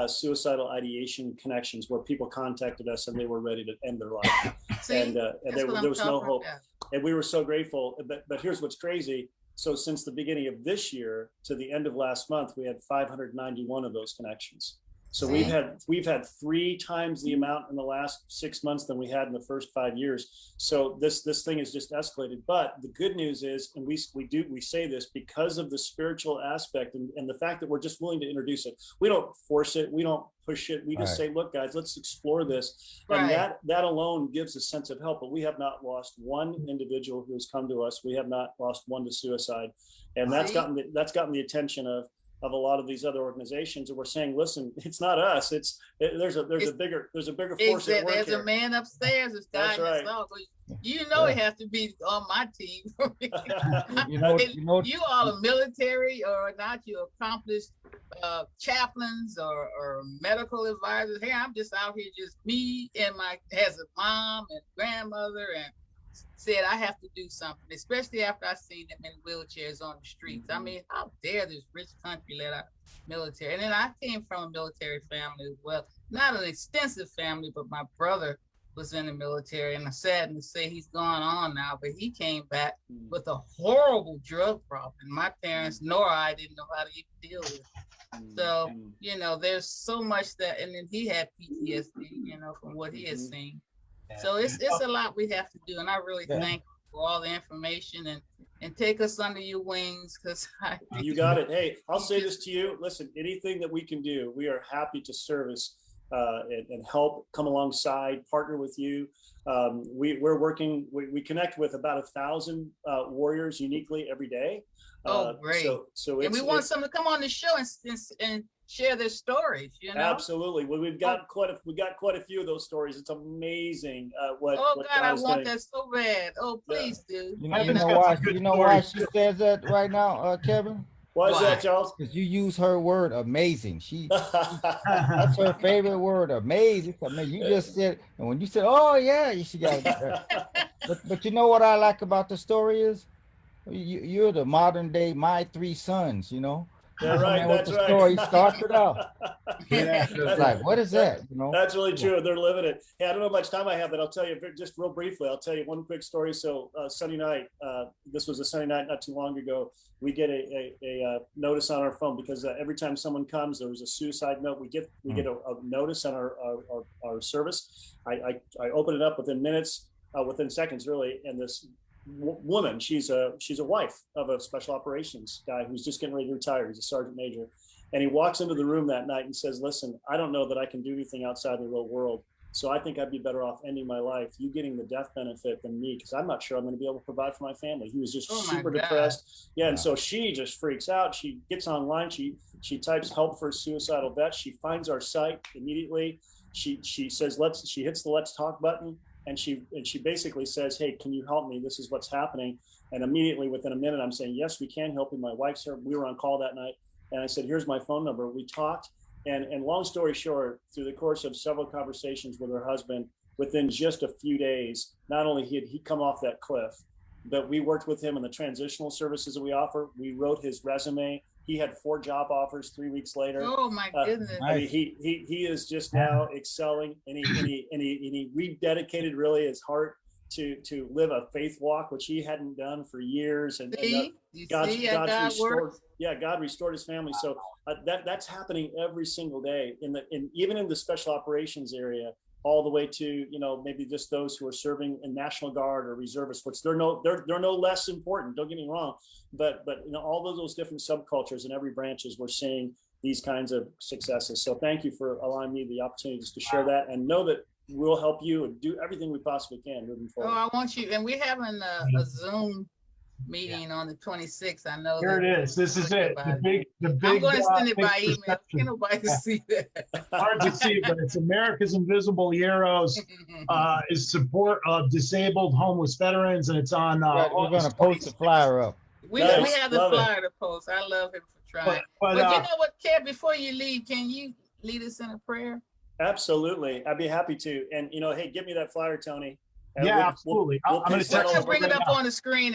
H: suicidal ideation connections where people contacted us and they were ready to end their life. And there was no hope. And we were so grateful. But here's what's crazy. So since the beginning of this year to the end of last month, we had 591 of those connections. So we've had 3 times the amount in the last 6 months than we had in the first 5 years. So this thing has just escalated. But the good news is, and we say this because of the spiritual aspect and the fact that we're just willing to introduce it. We don't force it. We don't push it. We just say, look, guys, let's explore this. And that alone gives a sense of help. But we have not lost one individual who has come to us. We have not lost one to suicide. And that's gotten the attention of a lot of these other organizations, and we're saying, listen, it's not us. There's a bigger force at work
A: There's
H: here.
A: A man upstairs that's guiding us all. It has to be on my team. You all are military or not, you accomplished chaplains or medical advisors. Hey, I'm just out here, just me and as a mom and grandmother and said, I have to do something, especially after I seen them in wheelchairs on the streets. I mean, how dare this rich country let our military? And then I came from a military family as well. Not an extensive family, but my brother was in the military, and I'm saddened to say he's gone on now, but he came back with a horrible drug problem. My parents nor I didn't know how to even deal with it. So, you know, there's so much that, and then he had PTSD, you know, from what he has seen. So it's a lot we have to do, and I really thank you for all the information and take us under your wings, because
H: you got it. Hey, I'll say this to you. Listen, anything that we can do, we are happy to service and help, come alongside, partner with you. We're working. We connect with about 1,000 warriors uniquely every day.
A: Oh, great!
H: So
A: and we want someone to come on the show and share their stories. You know,
H: absolutely. Well, we've got quite a few of those stories. It's amazing. What
A: God, I want that so bad. Oh, please do.
B: You know why she says that right now, Kevin?
H: Why is that, Charles?
B: Because you use her word amazing. That's her favorite word, amazing. I mean, you just said, and when you said, oh yeah, she got it. But you know what I like about the story is, you're the modern day My Three Sons, you know.
H: Yeah, right. That's right.
B: Story started out. It's like, what is that? You know,
H: that's really true. They're living it. Hey, I don't know how much time I have, but I'll tell you just real briefly. I'll tell you one quick story. So Sunday night, this was a Sunday night not too long ago. We get a notice on our phone because every time someone comes, there was a suicide note. We get a notice on our service. I open it up within minutes, within seconds, really, and this woman, she's a wife of a special operations guy who's just getting ready to retire. He's a sergeant major, and he walks into the room that night and says, listen, I don't know that I can do anything outside the real world, so I think I'd be better off ending my life, you getting the death benefit, than me, because I'm not sure I'm going to be able to provide for my family. He was just super depressed. And so she just freaks out. She gets online, she types help for a suicidal vet. She finds our site immediately. She says she hits the let's talk button. And she basically says, hey, can you help me? This is what's happening. And immediately within a minute, I'm saying, yes, we can help you. My wife's here. We were on call that night. And I said, here's my phone number. We talked. And long story short, through the course of several conversations with her husband, within just a few days, not only he'd come off that cliff, but we worked with him in the transitional services that we offer. We wrote his resume. He had 4 job offers 3 weeks later.
A: Oh my goodness!
H: I mean, he is just now excelling, and he rededicated really his heart to live a faith walk, which he hadn't done for years. And God restored his family. So that's happening every single day even in the special operations area, all the way to, you know, maybe just those who are serving in National Guard or reservists, which they're no less important. Don't get me wrong, but you know, all of those different subcultures in every branches, we're seeing these kinds of successes. So thank you for allowing me the opportunity just to share that, and know that we'll help you and do everything we possibly can moving forward.
A: Oh, I want you, and we're having a Zoom meeting on the 26th. I know.
G: Here it is. This is it. The big.
A: I'm going to send it by email. Can nobody see that?
G: Hard to see, but it's America's Invisible Heroes. Is support of disabled homeless veterans, and it's on.
B: We're going to post the flyer up.
A: We have the flyer to post. I love him for trying. But you know what, Kev? Before you leave, can you lead us in a prayer?
H: Absolutely, I'd be happy to. And you know, hey, give me that flyer, Tony.
G: Yeah, absolutely.
H: I'm
G: going to
A: bring it up on the screen.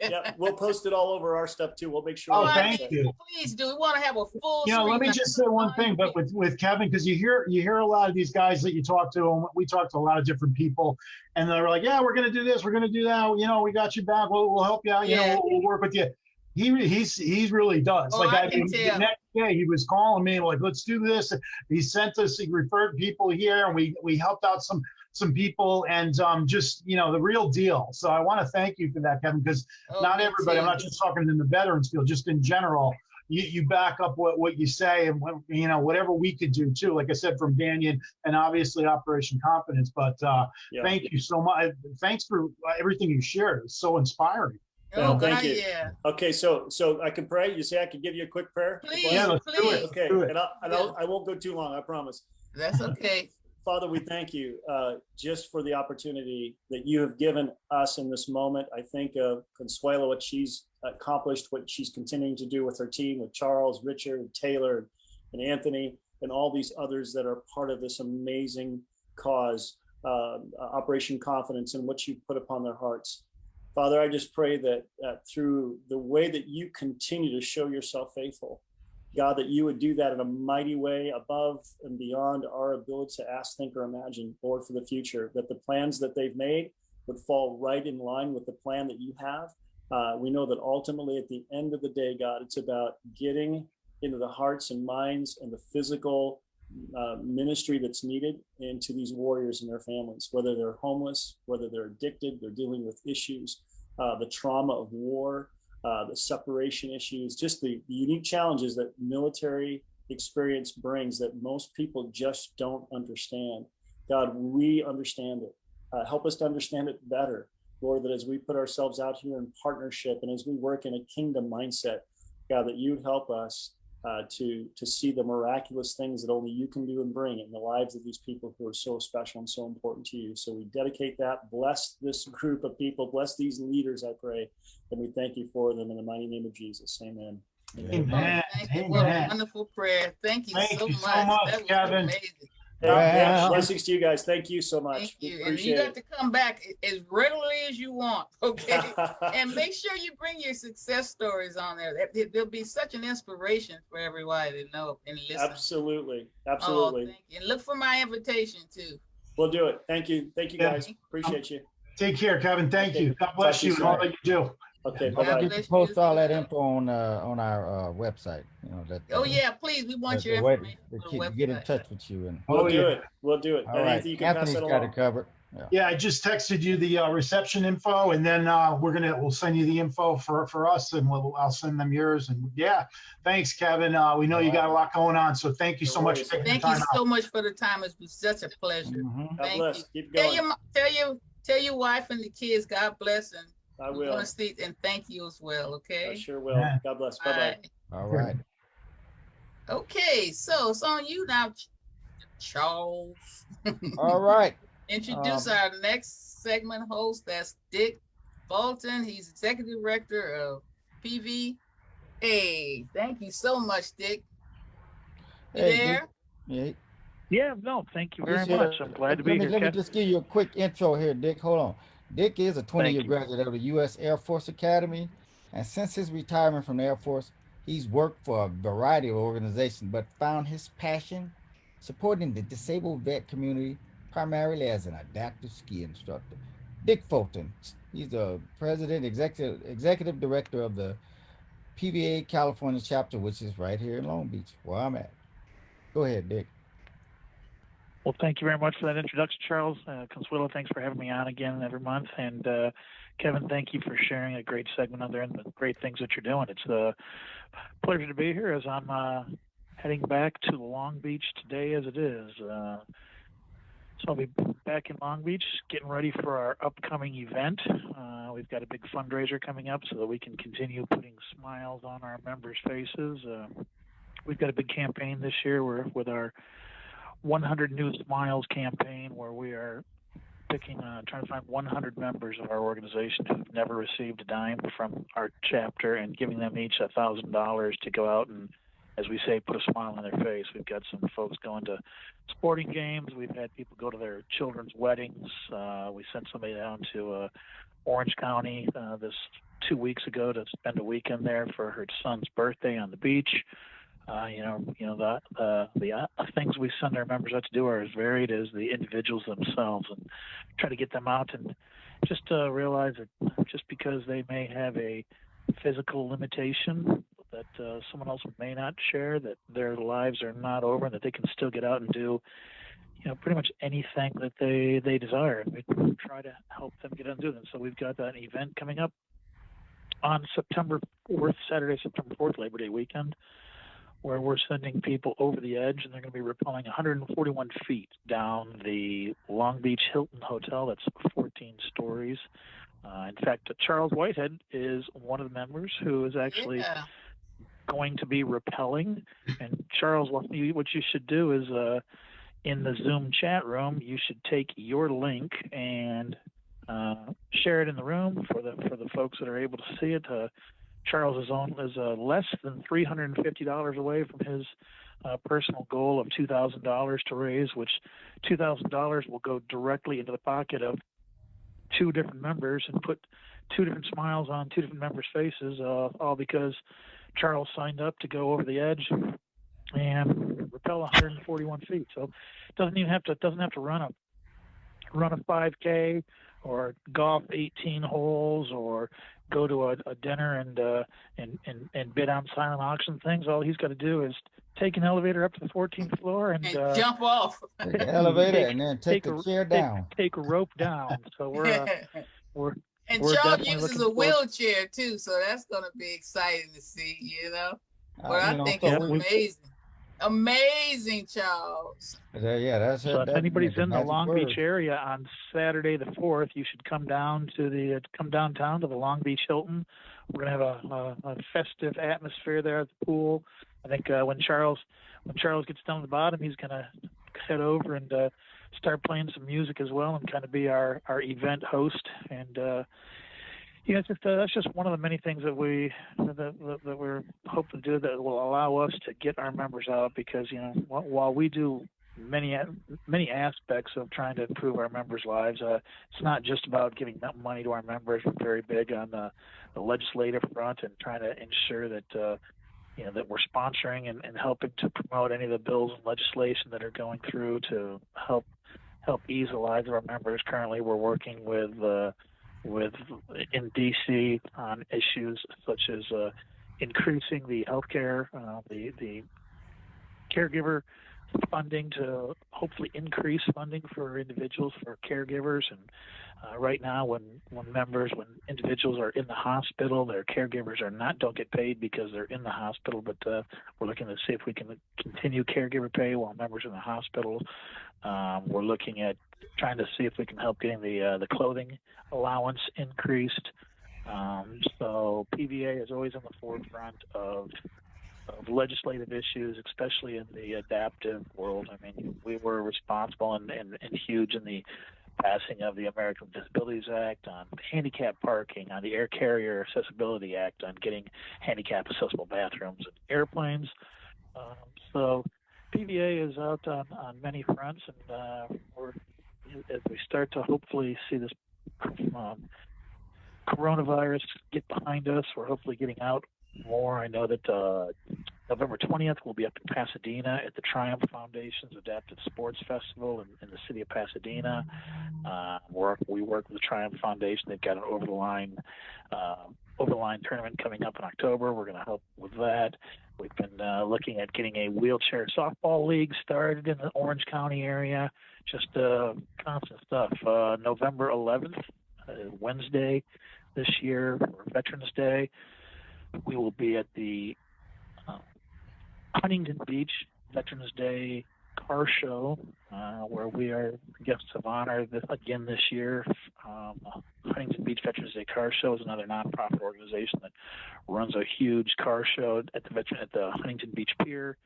H: Yeah, we'll post it all over our stuff too. We'll make sure.
G: Oh, thank you.
A: Please do. We want to have a full.
G: You know, let me just say one thing, but with Kevin, because you hear a lot of these guys that you talk to, and we talk to a lot of different people, and they're like, yeah, we're going to do this, we're going to do that. You know, we got you back. We'll help you out. You know, we'll work with you. He really does.
A: Oh, I mean,
G: the next day he was calling me like, let's do this. He sent us. He referred people here, and we helped out some people, and just, you know, the real deal. So I want to thank you for that, Kevin, because not everybody, I'm not just talking in the veterans field, just in general, you back up what you say, and you know, whatever we could do too, like I said, from Banyan and obviously Operation Confidence. But thank you so much. Thanks for everything you shared. It's so inspiring.
A: Oh,
H: thank you.
A: Yeah.
H: Okay, so I can pray. You say I can give you a quick prayer?
A: Please, let's do it.
H: Okay,
G: do it.
H: And I won't go too long, I promise.
A: That's okay.
H: Father, we thank you just for the opportunity that you have given us in this moment. I think of Consuelo, what she's accomplished, what she's continuing to do with her team, with Charles, Richard, Taylor, and Anthony, and all these others that are part of this amazing cause Operation Confidence and what you put upon their hearts. Father, I just pray that through the way that you continue to show yourself faithful, God, that you would do that in a mighty way above and beyond our ability to ask, think, or imagine, Lord, for the future, that the plans that they've made would fall right in line with the plan that you have. We know that ultimately at the end of the day, God, it's about getting into the hearts and minds and the physical ministry that's needed into these warriors and their families, whether they're homeless, whether they're addicted, they're dealing with issues, the trauma of war, the separation issues, just the unique challenges that military experience brings that most people just don't understand. God, we understand it. Help us to understand it better, Lord, that as we put ourselves out here in partnership and as we work in a kingdom mindset, God, that you'd help us to see the miraculous things that only you can do and bring in the lives of these people who are so special and so important to you. So we dedicate that. Bless this group of people. Bless these leaders, I pray. And we thank you for them in the mighty name of Jesus. Amen.
G: Amen.
A: Thank you. What a wonderful prayer. Thank you so much. That was
G: Kevin.
A: amazing.
H: Yeah, blessings to you guys. Thank you so much.
A: Thank you. And
H: Appreciate
A: you got to come back as regularly as you want, okay? And make sure you bring your success stories on there. There'll be such an inspiration for everybody to know and listen.
H: Absolutely.
A: Oh,
H: Absolutely.
A: thank you. And look for my invitation too.
H: We'll do it. Thank you. Thank you, guys. Appreciate you.
G: Take care, Kevin. Thank
H: Okay.
G: you. God bless you and all that you do.
H: Okay,
A: God
H: bye-bye.
B: You
A: bless
B: can
A: you
B: post
A: as
B: all that
A: well.
B: info on our website. You know that.
A: Oh yeah, please. We want your
B: the way
A: information
B: to
A: for the
B: get in
A: website.
B: touch with you and.
H: We'll
G: Oh,
H: do
G: yeah.
H: it. We'll do it.
B: All
H: And
B: right,
H: Anthony, you can pass
B: Anthony's
H: that
B: got
H: along.
B: it covered.
G: Yeah, I just texted you the reception info, and then we'll send you the info for us, and I'll send them yours. And yeah, thanks, Kevin. We know you got a lot going on, so thank you
H: No
G: so much
H: worries.
G: for taking the
A: Thank you
G: time
A: so
G: out.
A: much for the time. It's been such a pleasure.
B: Mhm.
H: God
A: Thank
H: bless.
A: you.
H: Keep going.
A: Tell your wife and the kids, God bless, and
H: I
A: we
H: will.
A: want to see and thank you as well.
H: I
A: Okay.
H: sure will.
G: Yeah.
H: God bless. Bye-bye.
B: All right.
A: Okay. So it's on you now, Charles.
B: All right.
A: Introduce our next segment host. That's Dick Bolton. He's executive director of PVA. Thank you so much, Dick. You
B: Hey,
A: there?
B: Dick.
I: Yeah, no, thank you very
B: He's here.
I: much. I'm glad to be here,
B: Let me
I: Kevin.
B: just give you a quick intro here, Dick. Hold on. Dick is a 20-year
I: you.
B: graduate of the U.S. Air Force Academy, and since his retirement from the Air Force, he's worked for a variety of organizations, but found his passion supporting the disabled vet community primarily as an adaptive ski instructor. Dick Fulton. He's the president, executive director of the PVA California chapter, which is right here in Long Beach, where I'm at. Go ahead, Dick.
I: Well, thank you very much for that introduction, Charles. Consuelo, thanks for having me on again every month. And Kevin, thank you for sharing a great segment on there and the great things that you're doing. It's a pleasure to be here as I'm heading back to Long Beach today as it is. So I'll be back in Long Beach getting ready for our upcoming event. We've got a big fundraiser coming up so that we can continue putting smiles on our members' faces. We've got a big campaign this year with our 100 New Smiles campaign, where we are trying to find 100 members of our organization who've never received a dime from our chapter and giving them each $1,000 to go out and, as we say, put a smile on their face. We've got some folks going to sporting games. We've had people go to their children's weddings. We sent somebody down to Orange County this 2 weeks ago to spend a weekend there for her son's birthday on the beach. The things we send our members out to do are as varied as the individuals themselves, and try to get them out and just realize that just because they may have a physical limitation that someone else may not share, that their lives are not over, and that they can still get out and do pretty much anything that they desire. And we try to help them get out and do them. So we've got an event coming up on September 4th, Saturday, September 4th, Labor Day weekend, where we're sending people over the edge, and they're going to be rappelling 141 feet down the Long Beach Hilton Hotel. That's 14 stories. In fact, Charles Whitehead is one of the members who is actually going to be rappelling. And Charles, what you should do is in the Zoom chat room, you should take your link and share it in the room for the folks that are able to see it. Charles is less than $350 away from his personal goal of $2,000 to raise, which $2,000 will go directly into the pocket of two different members and put two different smiles on two different members' faces, all because Charles signed up to go over the edge and rappel 141 feet. So it doesn't have to run a 5K or golf 18 holes or go to a dinner and bid on silent auction things. All he's got to do is take an elevator up to the 14th floor and
A: jump off.
B: Take the elevator and then take the chair down.
I: Take a rope down. So we're
A: and
I: we're
A: Charles
I: definitely
A: uses
I: looking
A: a
I: forward-
A: wheelchair too, so that's going to be exciting to see, you know. But I think
B: so
A: it's amazing. Amazing, Charles.
B: Yeah, that's
I: So
B: it.
I: if anybody's in the
B: magic
I: Long
B: word.
I: Beach area on Saturday the 4th, you should come downtown to the Long Beach Hilton. We're gonna have a festive atmosphere there at the pool. I think when Charles gets down to the bottom, he's gonna head over and start playing some music as well and kind of be our event host. And it's just that's just one of the many things that we're hoping to do that will allow us to get our members out, because while we do many aspects of trying to improve our members' lives, it's not just about giving money to our members. We're very big on the legislative front and trying to ensure that that we're sponsoring and helping to promote any of the bills and legislation that are going through to help ease the lives of our members. Currently, we're working with in DC on issues such as increasing the healthcare, the caregiver funding to hopefully increase funding for individuals, for caregivers. And right now, when individuals are in the hospital, their caregivers don't get paid because they're in the hospital. But we're looking to see if we can continue caregiver pay while members are in the hospital. We're looking at trying to see if we can help getting the clothing allowance increased. So PVA is always on the forefront of legislative issues, especially in the adaptive world. I mean, we were responsible and huge in the passing of the American Disabilities Act, on handicap parking, on the Air Carrier Accessibility Act, on getting handicap accessible bathrooms in airplanes. So PVA is out on many fronts, and as we start to hopefully see this coronavirus get behind us, we're hopefully getting out more. I know that November 20th we'll be up in Pasadena at the Triumph Foundation's Adaptive Sports Festival in the city of Pasadena. We work with the Triumph Foundation. They've got an over the line tournament coming up in October. We're going to help with that. We've been looking at getting a wheelchair softball league started in the Orange County area. Just constant stuff. November 11th, Wednesday this year, for Veterans Day, we will be at the Huntington Beach Veterans Day car show, where we are guests of honor again this year. Huntington Beach Veterans Day Car Show is another nonprofit organization that runs a huge car show at the Huntington Beach Pier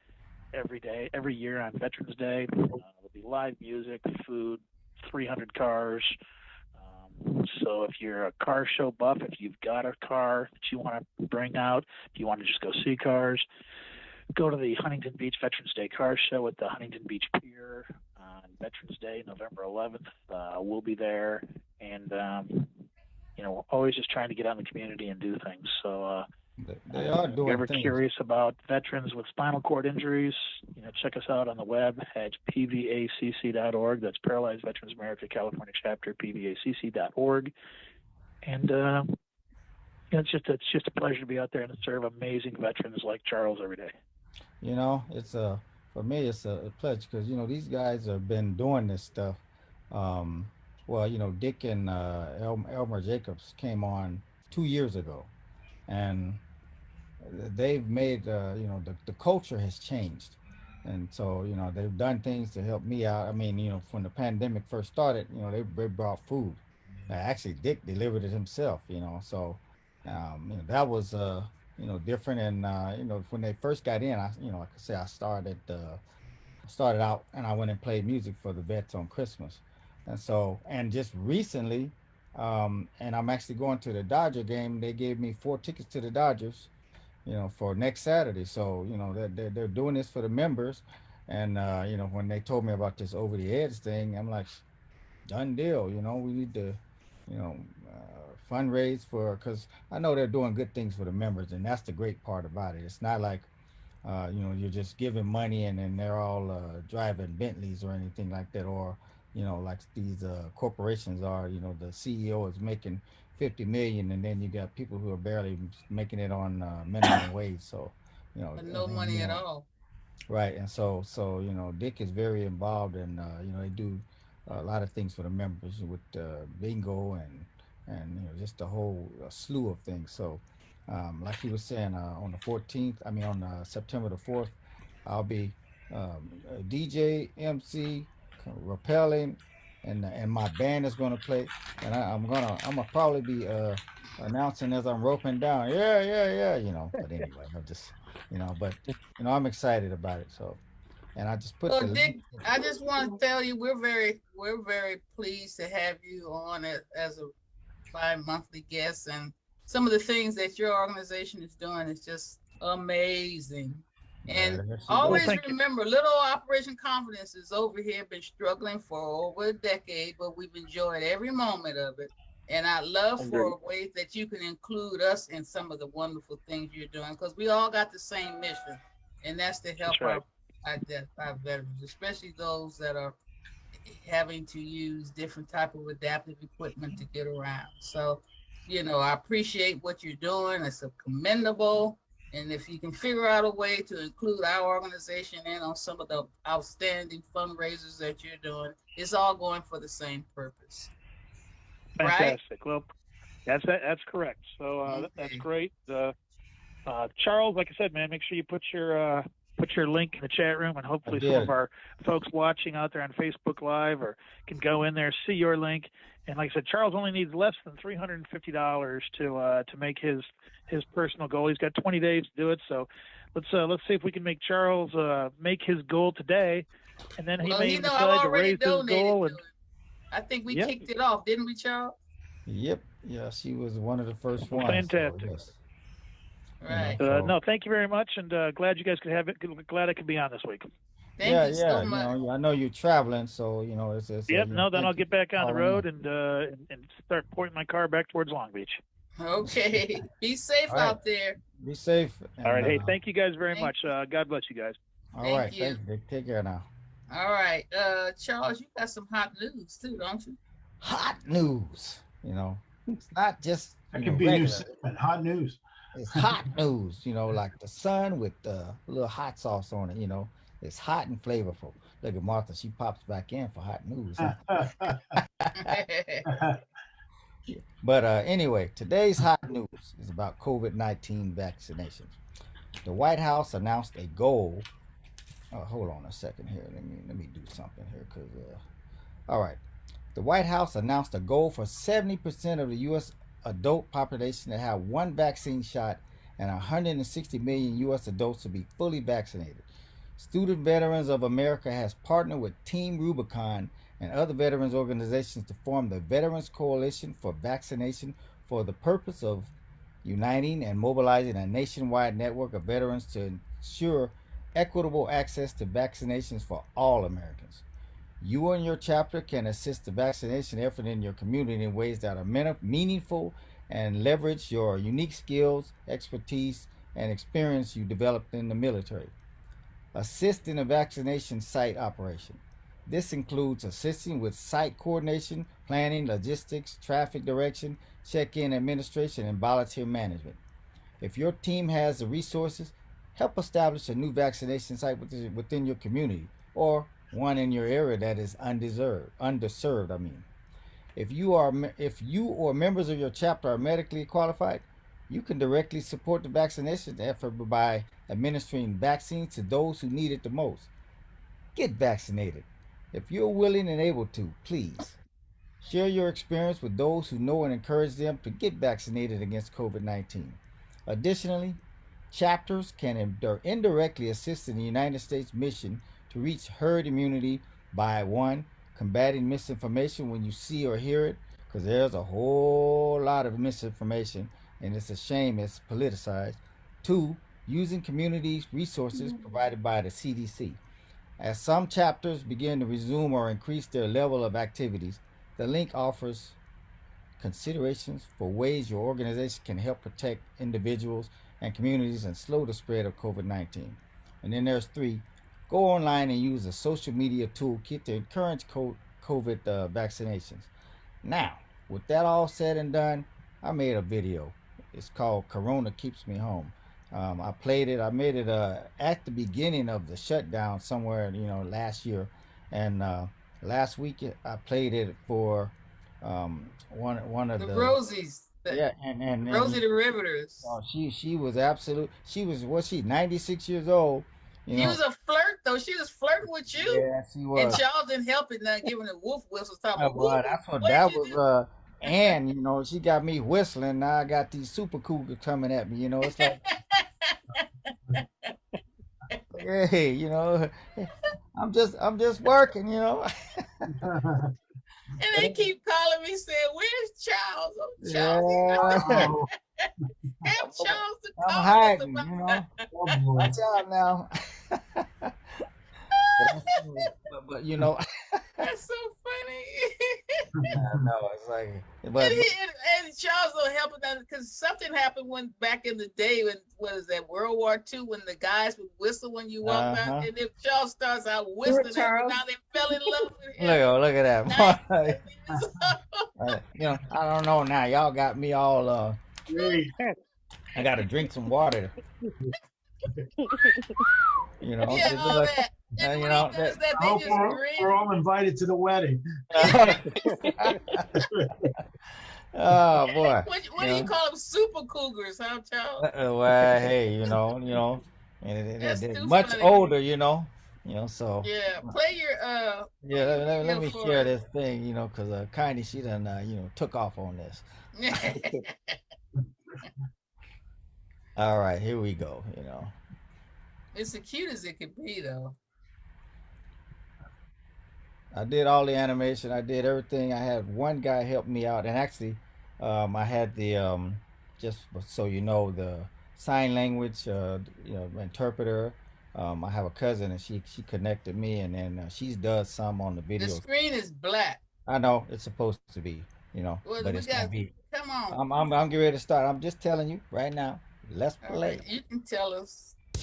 I: every year on Veterans Day. There'll be live music, food, 300 cars. So if you're a car show buff, if you've got a car that you want to bring out, if you want to just go see cars, go to the Huntington Beach Veterans Day Car Show at the Huntington Beach Pier on Veterans Day, November 11th. We'll be there, and we're always just trying to get out in the community and do things. So
B: they are doing
I: if you're ever
B: things.
I: curious about veterans with spinal cord injuries, check us out on the web at pvacc.org. That's Paralyzed Veterans America California Chapter, pvacc.org. And it's just a pleasure to be out there and serve amazing veterans like Charles every day.
B: It's for me, it's a pleasure, because these guys have been doing this stuff. Dick and Elmer Jacobs came on 2 years ago, and they've made the culture has changed, and so they've done things to help me out. I mean, when the pandemic first started, they brought food. Actually, Dick delivered it himself. So that was different. And when they first got in, like I said, I started out and I went and played music for the vets on Christmas, and just recently, and I'm actually going to the Dodger game. They gave me 4 tickets to the Dodgers, for next Saturday. So, they're doing this for the members. And, when they told me about this over the edge thing, I'm like, done deal. We need to, you know, fundraise because I know they're doing good things for the members. And that's the great part about it. It's not like, you're just giving money and then they're all driving Bentleys or anything like that, or like these corporations are. The CEO is making 50 million, and then you got people who are barely making it on minimum wage. So,
A: No money at all.
B: right, and so Dick is very involved, and they do a lot of things for the members with bingo and just a whole slew of things. So, like he was saying, on the 14th, I mean on September the 4th, I'll be a DJ, MC, rappelling, and my band is gonna play, and I'm gonna probably be announcing as I'm roping down. Yeah, yeah, yeah. But anyway, I'm just but I'm excited about it. So, and I just put
A: Well,
B: the
A: Dick,
B: link.
A: I just want to tell you we're very pleased to have you on it as a bi-monthly guest, and some of the things that your organization is doing is just amazing. And
B: There she
I: Well,
B: goes.
A: always
I: thank you.
A: remember, Little Operation Confidence is over here, been struggling for over a decade, but we've enjoyed every moment of it. And I'd love
I: Agreed.
A: for ways that you can include us in some of the wonderful things you're doing, because we all got the same mission, and that's to help
I: That's right.
A: our veterans, especially those that are having to use different type of adaptive equipment to get around. So, I appreciate what you're doing. It's a commendable. And if you can figure out a way to include our organization in on some of the outstanding fundraisers that you're doing, it's all going for the same purpose, right?
I: Fantastic. Well, that's correct. So that's
A: Okay.
I: great. Charles, like I said, man, make sure you put your link in the chat room, and
B: I
I: hopefully some of
B: did.
I: our folks watching out there on Facebook Live or can go in there, see your link. And like I said, Charles only needs less than $350 to make his personal goal. He's got 20 days to do it. So let's see if we can make Charles make his goal today, and then he
A: Well,
I: may even
A: I've
I: decide to
A: already
I: raise his
A: donated
I: goal.
A: to
I: And
A: it. I think we
I: yep,
A: kicked it off, didn't we, Charles?
B: Yep. Yeah, she was one of the first
I: well,
B: ones. So
I: fantastic.
B: yes,
A: Right.
B: so
I: No, thank you very much, and glad you guys could have it. Glad I could be on this week.
A: Thank
B: yeah,
A: you so
B: yeah.
A: much.
B: I know you're traveling, so it's
I: Yep. No, then
B: thank
I: I'll
B: you
I: get back
B: for
I: on the
B: calling in.
I: road and start pointing my car back towards Long Beach.
A: Okay. Be safe
B: All right.
A: out there.
B: Be safe,
I: All
B: and
I: right. Hey, thank you guys very
A: Thank
B: uh,
I: much. God bless you guys.
B: all
A: Thank
B: right.
A: you.
B: Thank you. Take care now.
A: All right. Charles, you got some hot news too, don't you?
B: Hot news. It's not just
G: That could be a new
B: regular.
G: segment. Hot news.
B: It's hot news. Like the sun with a little hot sauce on it. It's hot and flavorful. Look at Martha. She pops back in for hot news, huh? But anyway, today's hot news is about COVID-19 vaccinations. The White House announced a goal. Hold on a second here. Let me do something here, because all right. The White House announced a goal for 70% of the U.S. adult population to have one vaccine shot and 160 million U.S. adults to be fully vaccinated. Student Veterans of America has partnered with Team Rubicon and other veterans organizations to form the Veterans Coalition for Vaccination for the purpose of uniting and mobilizing a nationwide network of veterans to ensure equitable access to vaccinations for all Americans. You and your chapter can assist the vaccination effort in your community in ways that are meaningful and leverage your unique skills, expertise, and experience you developed in the military. Assist in a vaccination site operation. This includes assisting with site coordination, planning, logistics, traffic direction, check-in administration, and volunteer management. If your team has the resources, help establish a new vaccination site within your community, or one in your area that is underserved. If you or members of your chapter are medically qualified, you can directly support the vaccination effort by administering vaccines to those who need it the most. Get vaccinated. If you're willing and able to, please share your experience with those who know and encourage them to get vaccinated against COVID-19. Additionally, chapters can indirectly assist in the United States mission to reach herd immunity by one, combating misinformation when you see or hear it, because there's a whole lot of misinformation, and it's a shame it's politicized. 2, using community resources provided by the CDC. As some chapters begin to resume or increase their level of activities, the link offers considerations for ways your organization can help protect individuals and communities and slow the spread of COVID-19. And then there's 3, go online and use a social media toolkit to encourage COVID vaccinations. Now, with that all said and done, I made a video. It's called Corona Keeps Me Home. I played it. I made it at the beginning of the shutdown somewhere, last year. And last week I played it for one of
A: The
B: the
A: Rosies.
B: yeah, and
A: Rosie the Riveters.
B: she was absolute. She was 96 years old.
A: She was a flirt though. She was flirting with you.
B: Yeah, she was.
A: And Charles didn't help it, not giving the wolf whistles. Talking about,
B: Well, that's what that was. And she got me whistling. Now I got these super cougars coming at me. It's like, hey, I'm just working.
A: And they keep calling me saying, "Where's Charles? Oh, Charles,
B: Yeah.
A: help Charles to call
B: I'm
A: us
B: hiding.
A: about
B: Watch out now. but
A: That's so funny.
B: no, it's like,
A: and Charles will help us because something happened back in the day when World War II when the guys would whistle when you walk out, and if Charles starts out whistling, now they fell in love with him.
B: Look at that. I don't know now. Y'all got me all. I got to drink some water.
A: Yeah, all that.
G: We're all invited to the wedding.
B: Oh boy!
A: What do you call them? Super cougars, huh, Charles?
B: Well, hey, and they're much
A: funny.
B: older, So
A: Yeah, play your
B: let me share this thing, because Connie, she done took off on this. All right, here we go.
A: It's as cute as it could be, though.
B: I did all the animation. I did everything. I had one guy help me out, and actually, I had the just so the sign language, interpreter. I have a cousin, and she connected me, and then she does some on the video.
A: The screen is black.
B: I know it's supposed to be,
A: Well,
B: but it's gonna be.
A: Come on.
B: I'm getting ready to start. I'm just telling you right now. Let's play.
A: Right, you can tell us.
B: You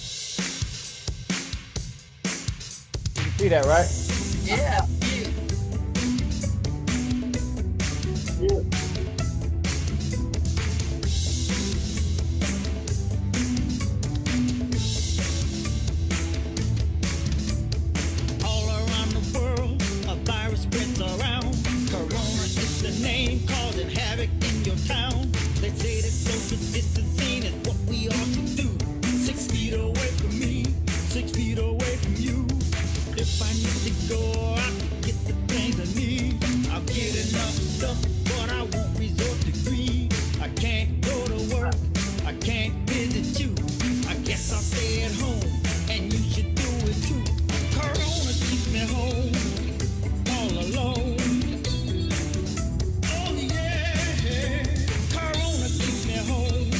B: see that, right?
A: Yeah.
J: All around the world, a virus spreads around. Corona is the name causing havoc in your town. They say that social distancing is what we ought to do. 6 feet away from me, 6 feet away from you. If I need to go out to get the things I need, I'll get enough stuff, but I won't resort to greed. I can't go to work, I can't visit you. I guess I'll stay at home, and you should do it too. Corona keeps me home, all alone. Oh yeah, Corona keeps me home,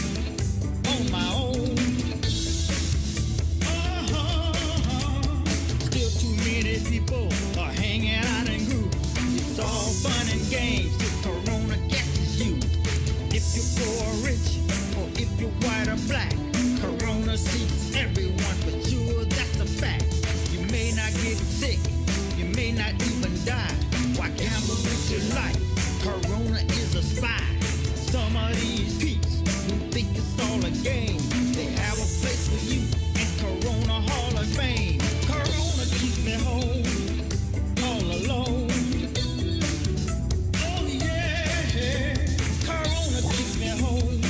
J: on my own. Still too many people are hanging out in groups. It's all fun and games till Corona catches you. If you're poor or rich, or if you're white or black, Corona seeks everyone for sure, that's a fact. You may not get sick, you may not even die. Why gamble with your life? Corona is a spy. Some of these peeps who think it's all a game, they have a place for you in Corona Hall of Fame. Corona keeps me home, all alone. Oh yeah, Corona keeps me home,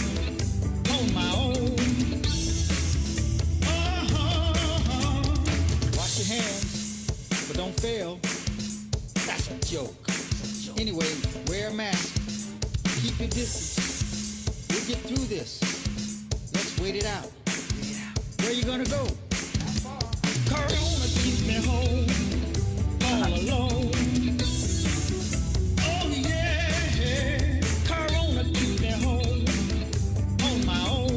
J: on my own. Wash your hands, but don't fail. That's a joke. Anyway, wear a mask, keep your distance. We'll get through this. Let's wait it out. Where you gonna go? Corona keeps me home, all alone. Oh yeah, Corona keeps me home, on my own.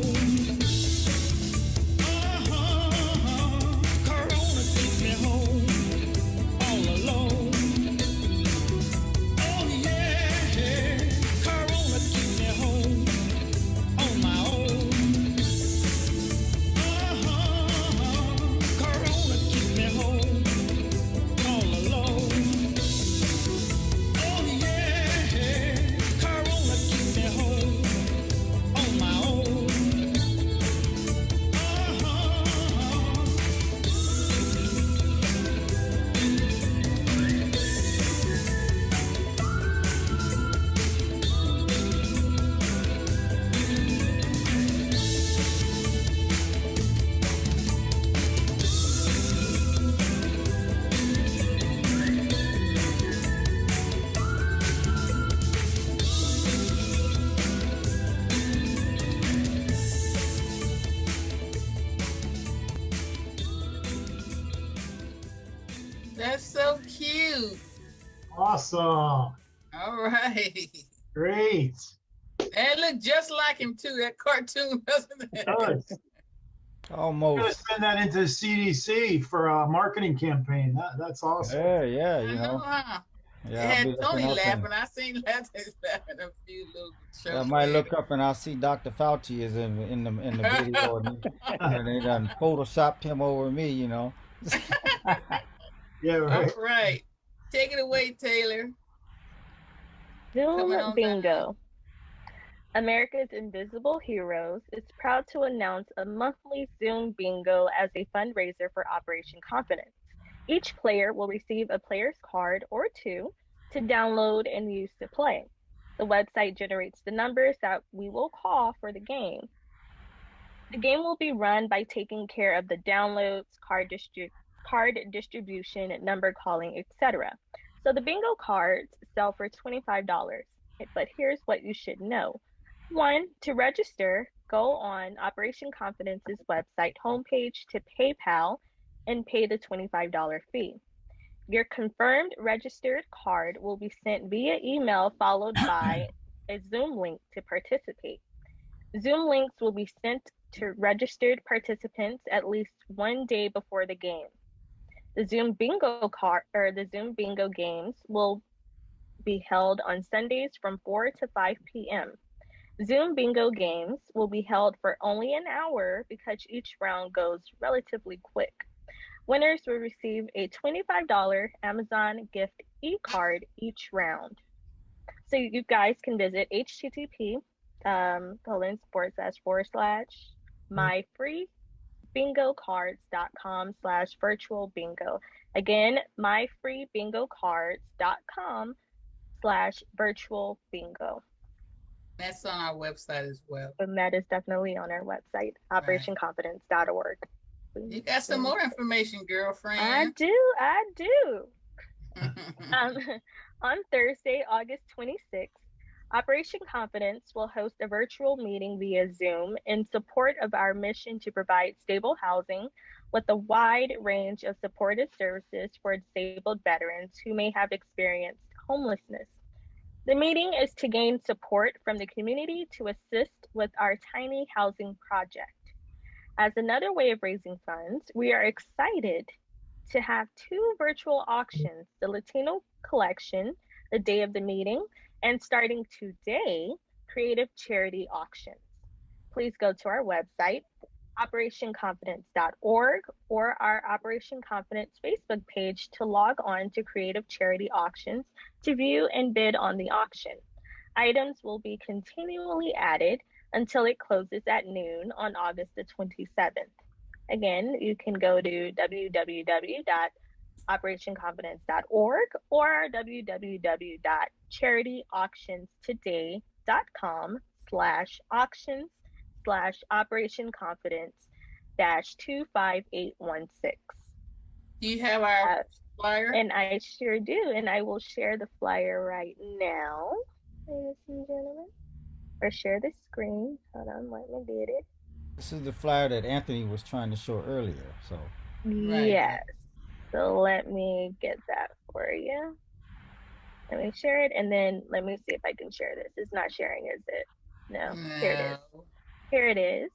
A: you.
G: Awesome.
A: All right.
G: Great.
A: And it looked just like him too, that cartoon, doesn't it?
G: Good. I'm gonna
B: Almost.
G: send that into the CDC for a marketing campaign. That's awesome.
B: Yeah,
A: I
B: you
A: know,
B: know.
A: huh?
B: Yeah,
A: It
B: I'll be
A: had
B: looking
A: Tony
B: up
A: laughing.
B: and
A: I seen laughing a few little
B: I
A: shows
B: might
A: later.
B: look up and I'll see Dr. Fauci is in the video and they done photoshopped him over me, you know.
G: Yeah,
A: All
G: right.
A: right. Take it away, Taylor.
D: Zoom
A: Coming on down.
D: Bingo. America's Invisible Heroes is proud to announce a monthly Zoom Bingo as a fundraiser for Operation Confidence. Each player will receive a player's card or two to download and use to play. The website generates the numbers that we will call for the game. The game will be run by taking care of the downloads, card distribution, number calling, etc. So the bingo cards sell for $25. But here's what you should know. 1, to register, go on Operation Confidence's website homepage to PayPal and pay the $25 fee. Your confirmed registered card will be sent via email followed by a Zoom link to participate. Zoom links will be sent to registered participants at least one day before the game. The Zoom Bingo games will be held on Sundays from 4 to 5 p.m. Zoom Bingo games will be held for only an hour because each round goes relatively quick. Winners will receive a $25 Amazon gift e-card each round. So you guys can visit http://myfreebingocards.com/virtual bingo. Again, myfreebingocards.com/virtual bingo.
A: That's on our website as well.
D: And that is definitely on our website, operationconfidence.org.
A: You got some more information, girlfriend.
D: I do. On Thursday, August 26th, Operation Confidence will host a virtual meeting via Zoom in support of our mission to provide stable housing with a wide range of supportive services for disabled veterans who may have experienced homelessness. The meeting is to gain support from the community to assist with our tiny housing project. As another way of raising funds, we are excited to have 2 virtual auctions, the Latino Collection, the day of the meeting, and starting today, creative charity auctions. Please go to our website, operationconfidence.org, or our Operation Confidence Facebook page to log on to creative charity auctions to view and bid on the auction. Items will be continually added until it closes at noon on August the 27th. Again, you can go to www.operationconfidence.org or www.charityauctions.today.com/auctions/Operation Confidence-25816.
A: Do you have our flyer?
D: And I sure do. And I will share the flyer right now, ladies and gentlemen. Or share the screen. Hold on, let me get it.
B: This is the flyer that Anthony was trying to show earlier. So
D: Yes. So let me get that for you. Let me share it, and then let me see if I can share this. It's not sharing, is it? No. Here it is. Here it is.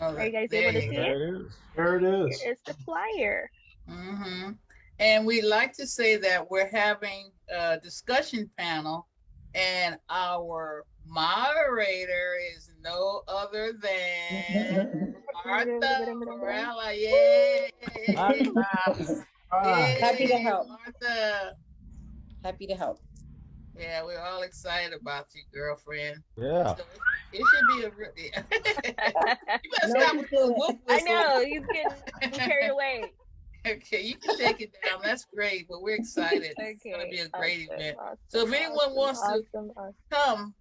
D: Are you guys able to see it?
B: There it is.
G: There it is.
D: Here is the flyer.
A: Mm-hmm. And we'd like to say that we're having a discussion panel, and our moderator is no other than Martha Morella. Yay!
K: Happy to help.
A: Martha.
K: Happy to help.
A: Yeah, we're all excited about you, girlfriend.
B: Yeah.
A: So it should be a really. You better stop with the whoop
D: I
A: whistle.
D: know, you get carried away.
A: Okay, you can take it down. That's great, but we're excited. It's going to be a great event. So if anyone wants to come,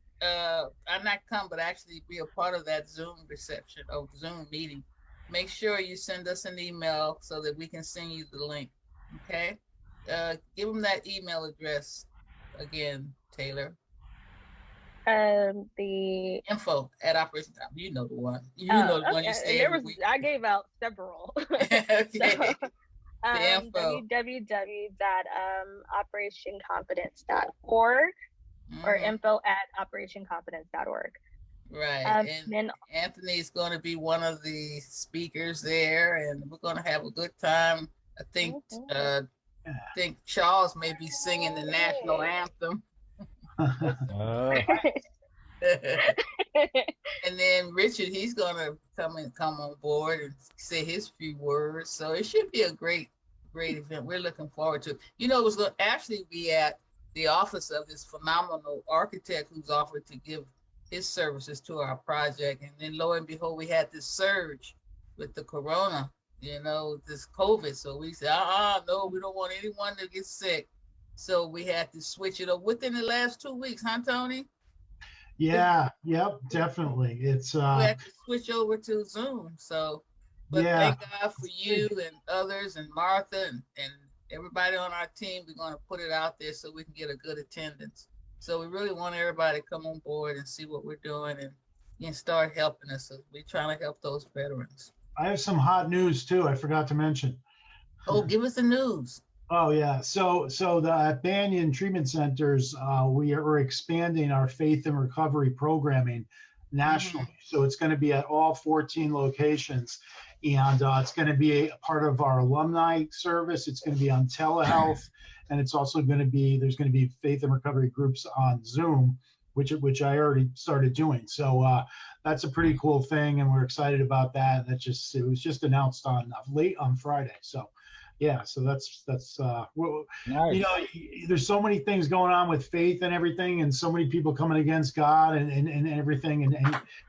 A: not come, but actually be a part of that Zoom reception or Zoom meeting, make sure you send us an email so that we can send you the link. Okay? Give them that email address again, Taylor.
D: The
A: info at Operation Time. You know the one. You know the one you said.
D: I gave out several.
A: Okay. info.
D: www.operationconfidence.org or info@operationconfidence.org.
A: Right. And
D: Then
A: Anthony's going to be one of the speakers there, and we're going to have a good time. I think Charles may be singing the national anthem. And then Richard, he's going to come on board and say his few words. So it should be a great event. We're looking forward to it. You know, it was going to actually be at the office of this phenomenal architect who's offered to give his services to our project. And then lo and behold, we had this surge with the corona, this COVID. So we said, no, we don't want anyone to get sick. So we had to switch it up within the last 2 weeks, huh, Tony?
G: Yeah, yep, definitely. It's
A: we had to switch over to Zoom. So, but thank God for you and others and Martha and everybody on our team. We're going to put it out there so we can get a good attendance. So we really want everybody to come on board and see what we're doing and start helping us. So we're trying to help those veterans.
G: I have some hot news too. I forgot to mention.
A: Oh, give us the news.
G: Oh yeah. So the Banyan Treatment Centers, we are expanding our faith and recovery programming nationally. So it's going to be at all 14 locations, and it's going to be a part of our alumni service. It's going to be on telehealth, and it's also going to be, there's going to be faith and recovery groups on Zoom, which I already started doing. So that's a pretty cool thing, and we're excited about that. It was just announced late on Friday. So yeah, so that's nice. There's so many things going on with faith and everything, and so many people coming against God and everything, and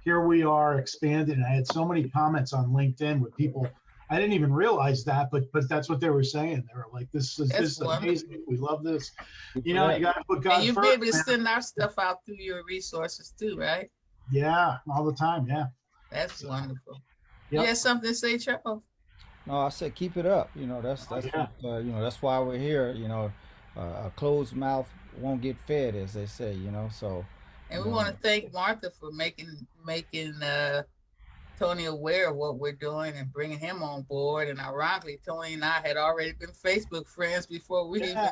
G: here we are expanding. I had so many comments on LinkedIn with people. I didn't even realize that, but that's what they were saying. They were like, "This is amazing. We love this." You got to put God first. And
A: you'll be able to send our stuff out through your resources too, right?
G: Yeah, all the time. Yeah,
A: that's wonderful.
G: Yep.
A: You have something to say, Charles?
B: No, I said keep it up. That's what, that's why we're here. A closed mouth won't get fed, as they say. So.
A: And we want to thank Martha for making Tony aware of what we're doing and bringing him on board. And ironically, Tony and I had already been Facebook friends before we even.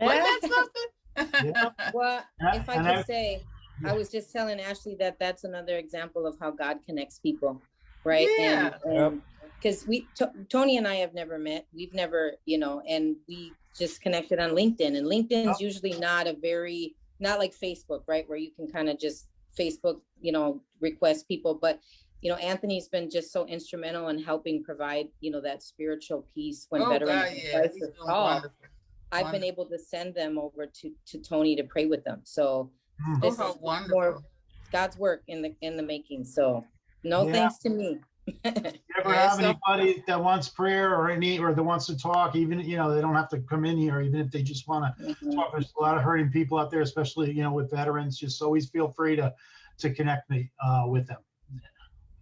A: Wasn't that something?
K: Well, if I could say, I was just telling Ashley that that's another example of how God connects people, right?
A: Yeah.
K: And because Tony and I have never met. We've never, and we just connected on LinkedIn. And LinkedIn's usually not like Facebook, right? Where you can kind of just Facebook, request people. But, Anthony's been just so instrumental in helping provide, that spiritual piece when veterans call. I've been able to send them over to Tony to pray with them. So this is more God's work in the making. So thanks to me.
G: If you ever have anybody that wants prayer or that wants to talk, even they don't have to come in here, even if they just want to talk. There's a lot of hurting people out there, especially with veterans. Just always feel free to connect me with them.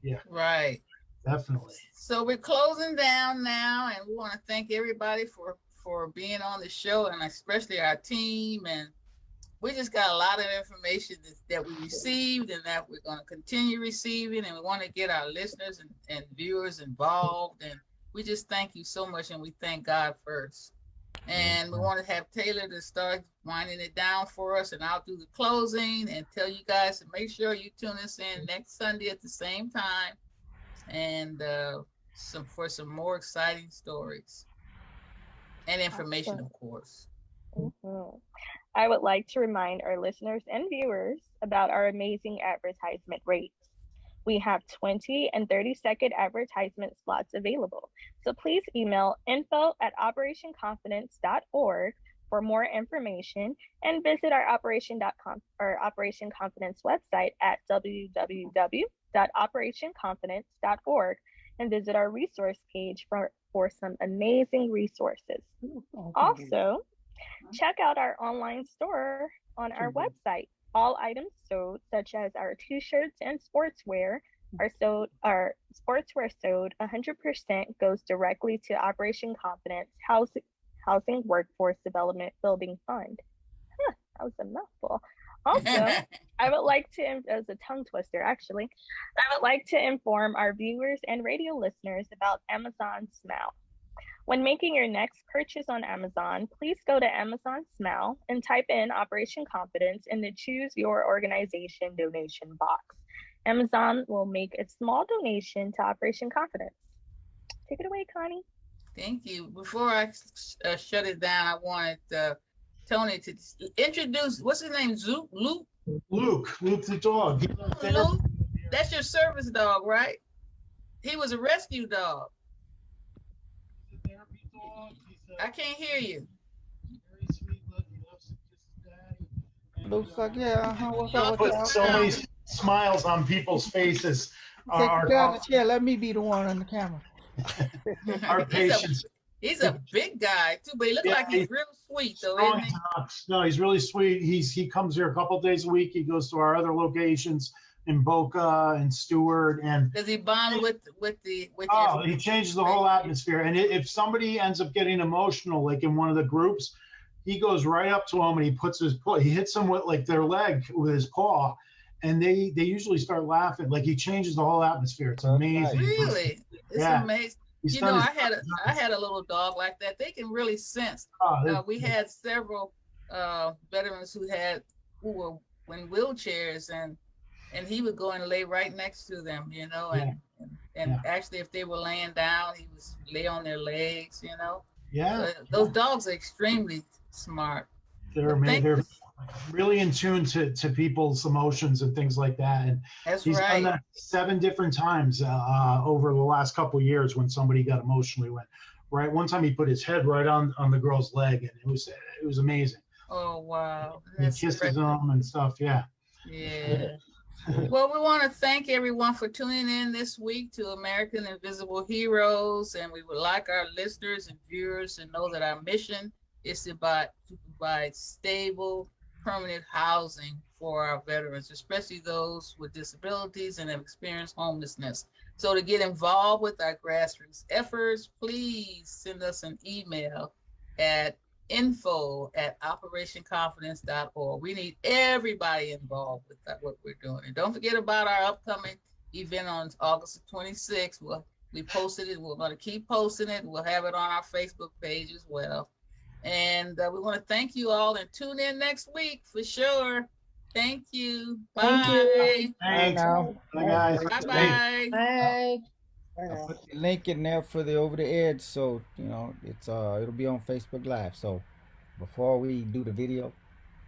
G: Yeah,
A: right,
G: definitely.
A: So we're closing down now, and we want to thank everybody for being on the show, and especially our team. And we just got a lot of information that we received and that we're going to continue receiving. And we want to get our listeners and viewers involved. And we just thank you so much. And we thank God first. And we want to have Taylor to start winding it down for us. And I'll do the closing and tell you guys to make sure you tune us in next Sunday at the same time. And for some more exciting stories and information, of course.
D: I would like to remind our listeners and viewers about our amazing advertisement rates. We have 20 and 30-second advertisement slots available. So please email info@operationconfidence.org for more information and visit our Operation Confidence website at www.operationconfidence.org and visit our resource page for some amazing resources. Also, check out our online store on our website. All items sold, such as our t-shirts and sportswear, our sportswear sold 100% goes directly to Operation Confidence Housing Workforce Development Building Fund. That was a mouthful. Also, I would like to, it was a tongue twister actually, I would like to inform our viewers and radio listeners about Amazon Smile. When making your next purchase on Amazon, please go to Amazon Smile and type in Operation Confidence in the Choose Your Organization donation box. Amazon will make a small donation to Operation Confidence. Take it away, Connie.
A: Thank you. Before I shut it down, I wanted Tony to introduce, what's his name? Luke?
G: Luke the dog.
A: Luke, that's your service dog, right? He was a rescue dog. I can't hear you.
B: Looks like, yeah, what's
G: You
B: up?
G: put so many smiles on people's faces.
B: Get out of the chair. Let me be the one on the camera.
G: Our patients.
A: He's a big guy too, but he looks like he's real sweet though, isn't he?
G: No, he's really sweet. He comes here a couple of days a week. He goes to our other locations in Boca and Stewart, and
A: does he bond with
G: he changes the whole atmosphere. And if somebody ends up getting emotional, like in one of the groups, he goes right up to them and he puts his paw, he hits them with like their leg with his paw, and they usually start laughing. Like he changes the whole atmosphere. It's amazing.
A: Really, it's amazing.
G: He's
A: I had a little dog like that. They can really sense. We had several veterans who were in wheelchairs, and he would go and lay right next to them, and actually if they were laying down, he would lay on their legs,
G: Yeah.
A: Those dogs are extremely smart.
G: They're really in tune to people's emotions and things like that. And he's done that 7 different times over the last couple of years when somebody got emotionally went. Right. One time he put his head right on the girl's leg, and it was amazing.
A: Oh, wow.
G: He kisses them and stuff. Yeah.
A: Yeah. Well, we want to thank everyone for tuning in this week to American Invisible Heroes, and we would like our listeners and viewers to know that our mission is to provide stable, permanent housing for our veterans, especially those with disabilities and have experienced homelessness. So to get involved with our grassroots efforts, please send us an email at info@operationconfidence.org. We need everybody involved with what we're doing. And don't forget about our upcoming event on August 26th. We posted it. We're going to keep posting it. We'll have it on our Facebook page as well. And we want to thank you all and tune in next week for sure. Thank you. Bye.
K: Thank you.
G: Bye now. Bye, guys.
A: Bye-bye.
K: Bye.
B: I'll put the link in there for the Over the Edge, so it's it'll be on Facebook Live. So before we do the video,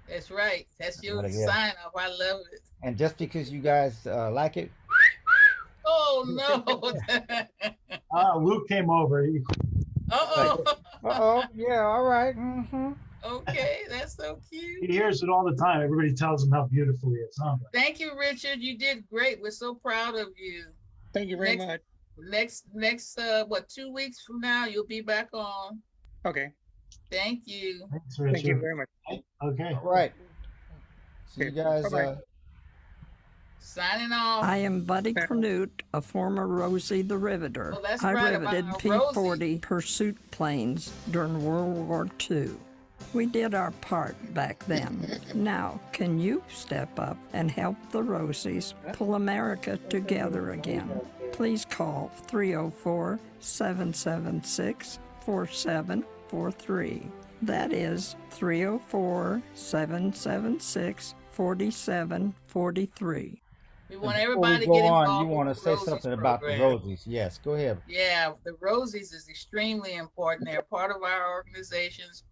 A: that's right. That's your sign off. I love it.
B: And just because you guys like it.
A: Oh no!
G: Luke came over.
B: Yeah. All right. Mm-hmm.
A: Okay, that's so cute.
G: He hears it all the time. Everybody tells him how beautiful he is. Huh?
A: Thank you, Richard. You did great. We're so proud of you.
E: Thank you very much.
A: Next 2 weeks from now, you'll be back on.
E: Okay.
A: Thank you.
G: Thanks,
E: Thank you very much.
G: Okay.
B: All right. See you guys.
A: Signing off.
L: I am Buddy Canute, a former Rosie the Riveter.
A: Oh, that's
L: I
A: right,
L: riveted
A: about
L: P-40 pursuit planes during World War II. We did our part back then. Now, can you step up and help the Rosies pull America together again? Please call 304-776-4743. That is 304-776-4743.
A: We want everybody to
B: go
A: get
B: on,
A: involved.
B: You want to say something about the Rosies? Yes, go ahead.
A: Yeah, the Rosies is extremely important. They're part of our organization's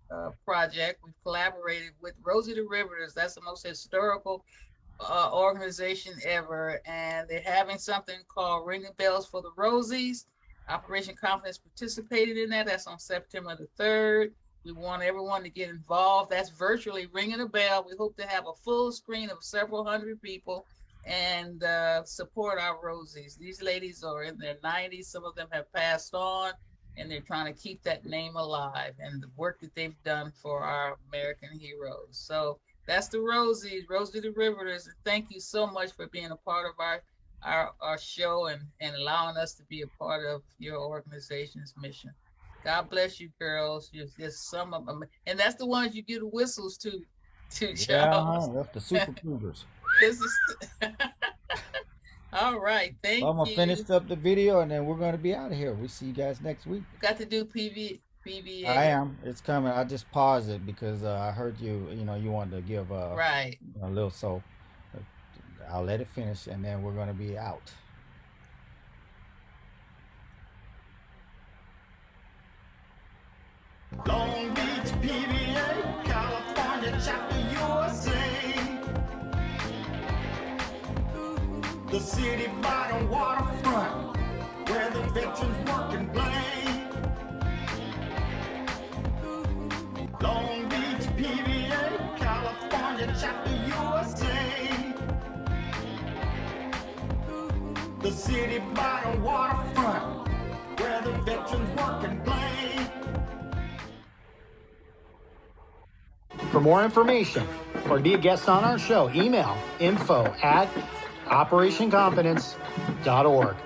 A: project. We've collaborated with Rosie the Riveters. That's the most historical organization ever, and they're having something called Ringing Bells for the Rosies. Operation Confidence participated in that. That's on September the 3rd. We want everyone to get involved. That's virtually ringing a bell. We hope to have a full screen of several hundred people and support our Rosies. These ladies are in their 90s. Some of them have passed on, and they're trying to keep that name alive and the work that they've done for our American heroes. So that's the Rosies, Rosie the Riveters. And thank you so much for being a part of our show and allowing us to be a part of your organization's mission. God bless you, girls. You're just some of them. And that's the ones you give the whistles to Charles.
B: Yeah, that's the super cougars.
A: This is All right. Thank
B: I'm gonna
A: you.
B: finish up the video and then we're gonna be out of here. We see you guys next week.
A: Got to do PVA.
B: I am. It's coming. I just paused it because I heard you. You know, you wanted to give
A: Right.
B: a little. So I'll let it finish and then we're gonna be out.
J: Long Beach, PVA, California, chapter USA. The city by the waterfront, where the veterans work and play. Long Beach, PVA, California, chapter USA. The city by the waterfront, where the veterans work and play.
C: For more information or to be a guest on our show, email info@operationconfidence.org.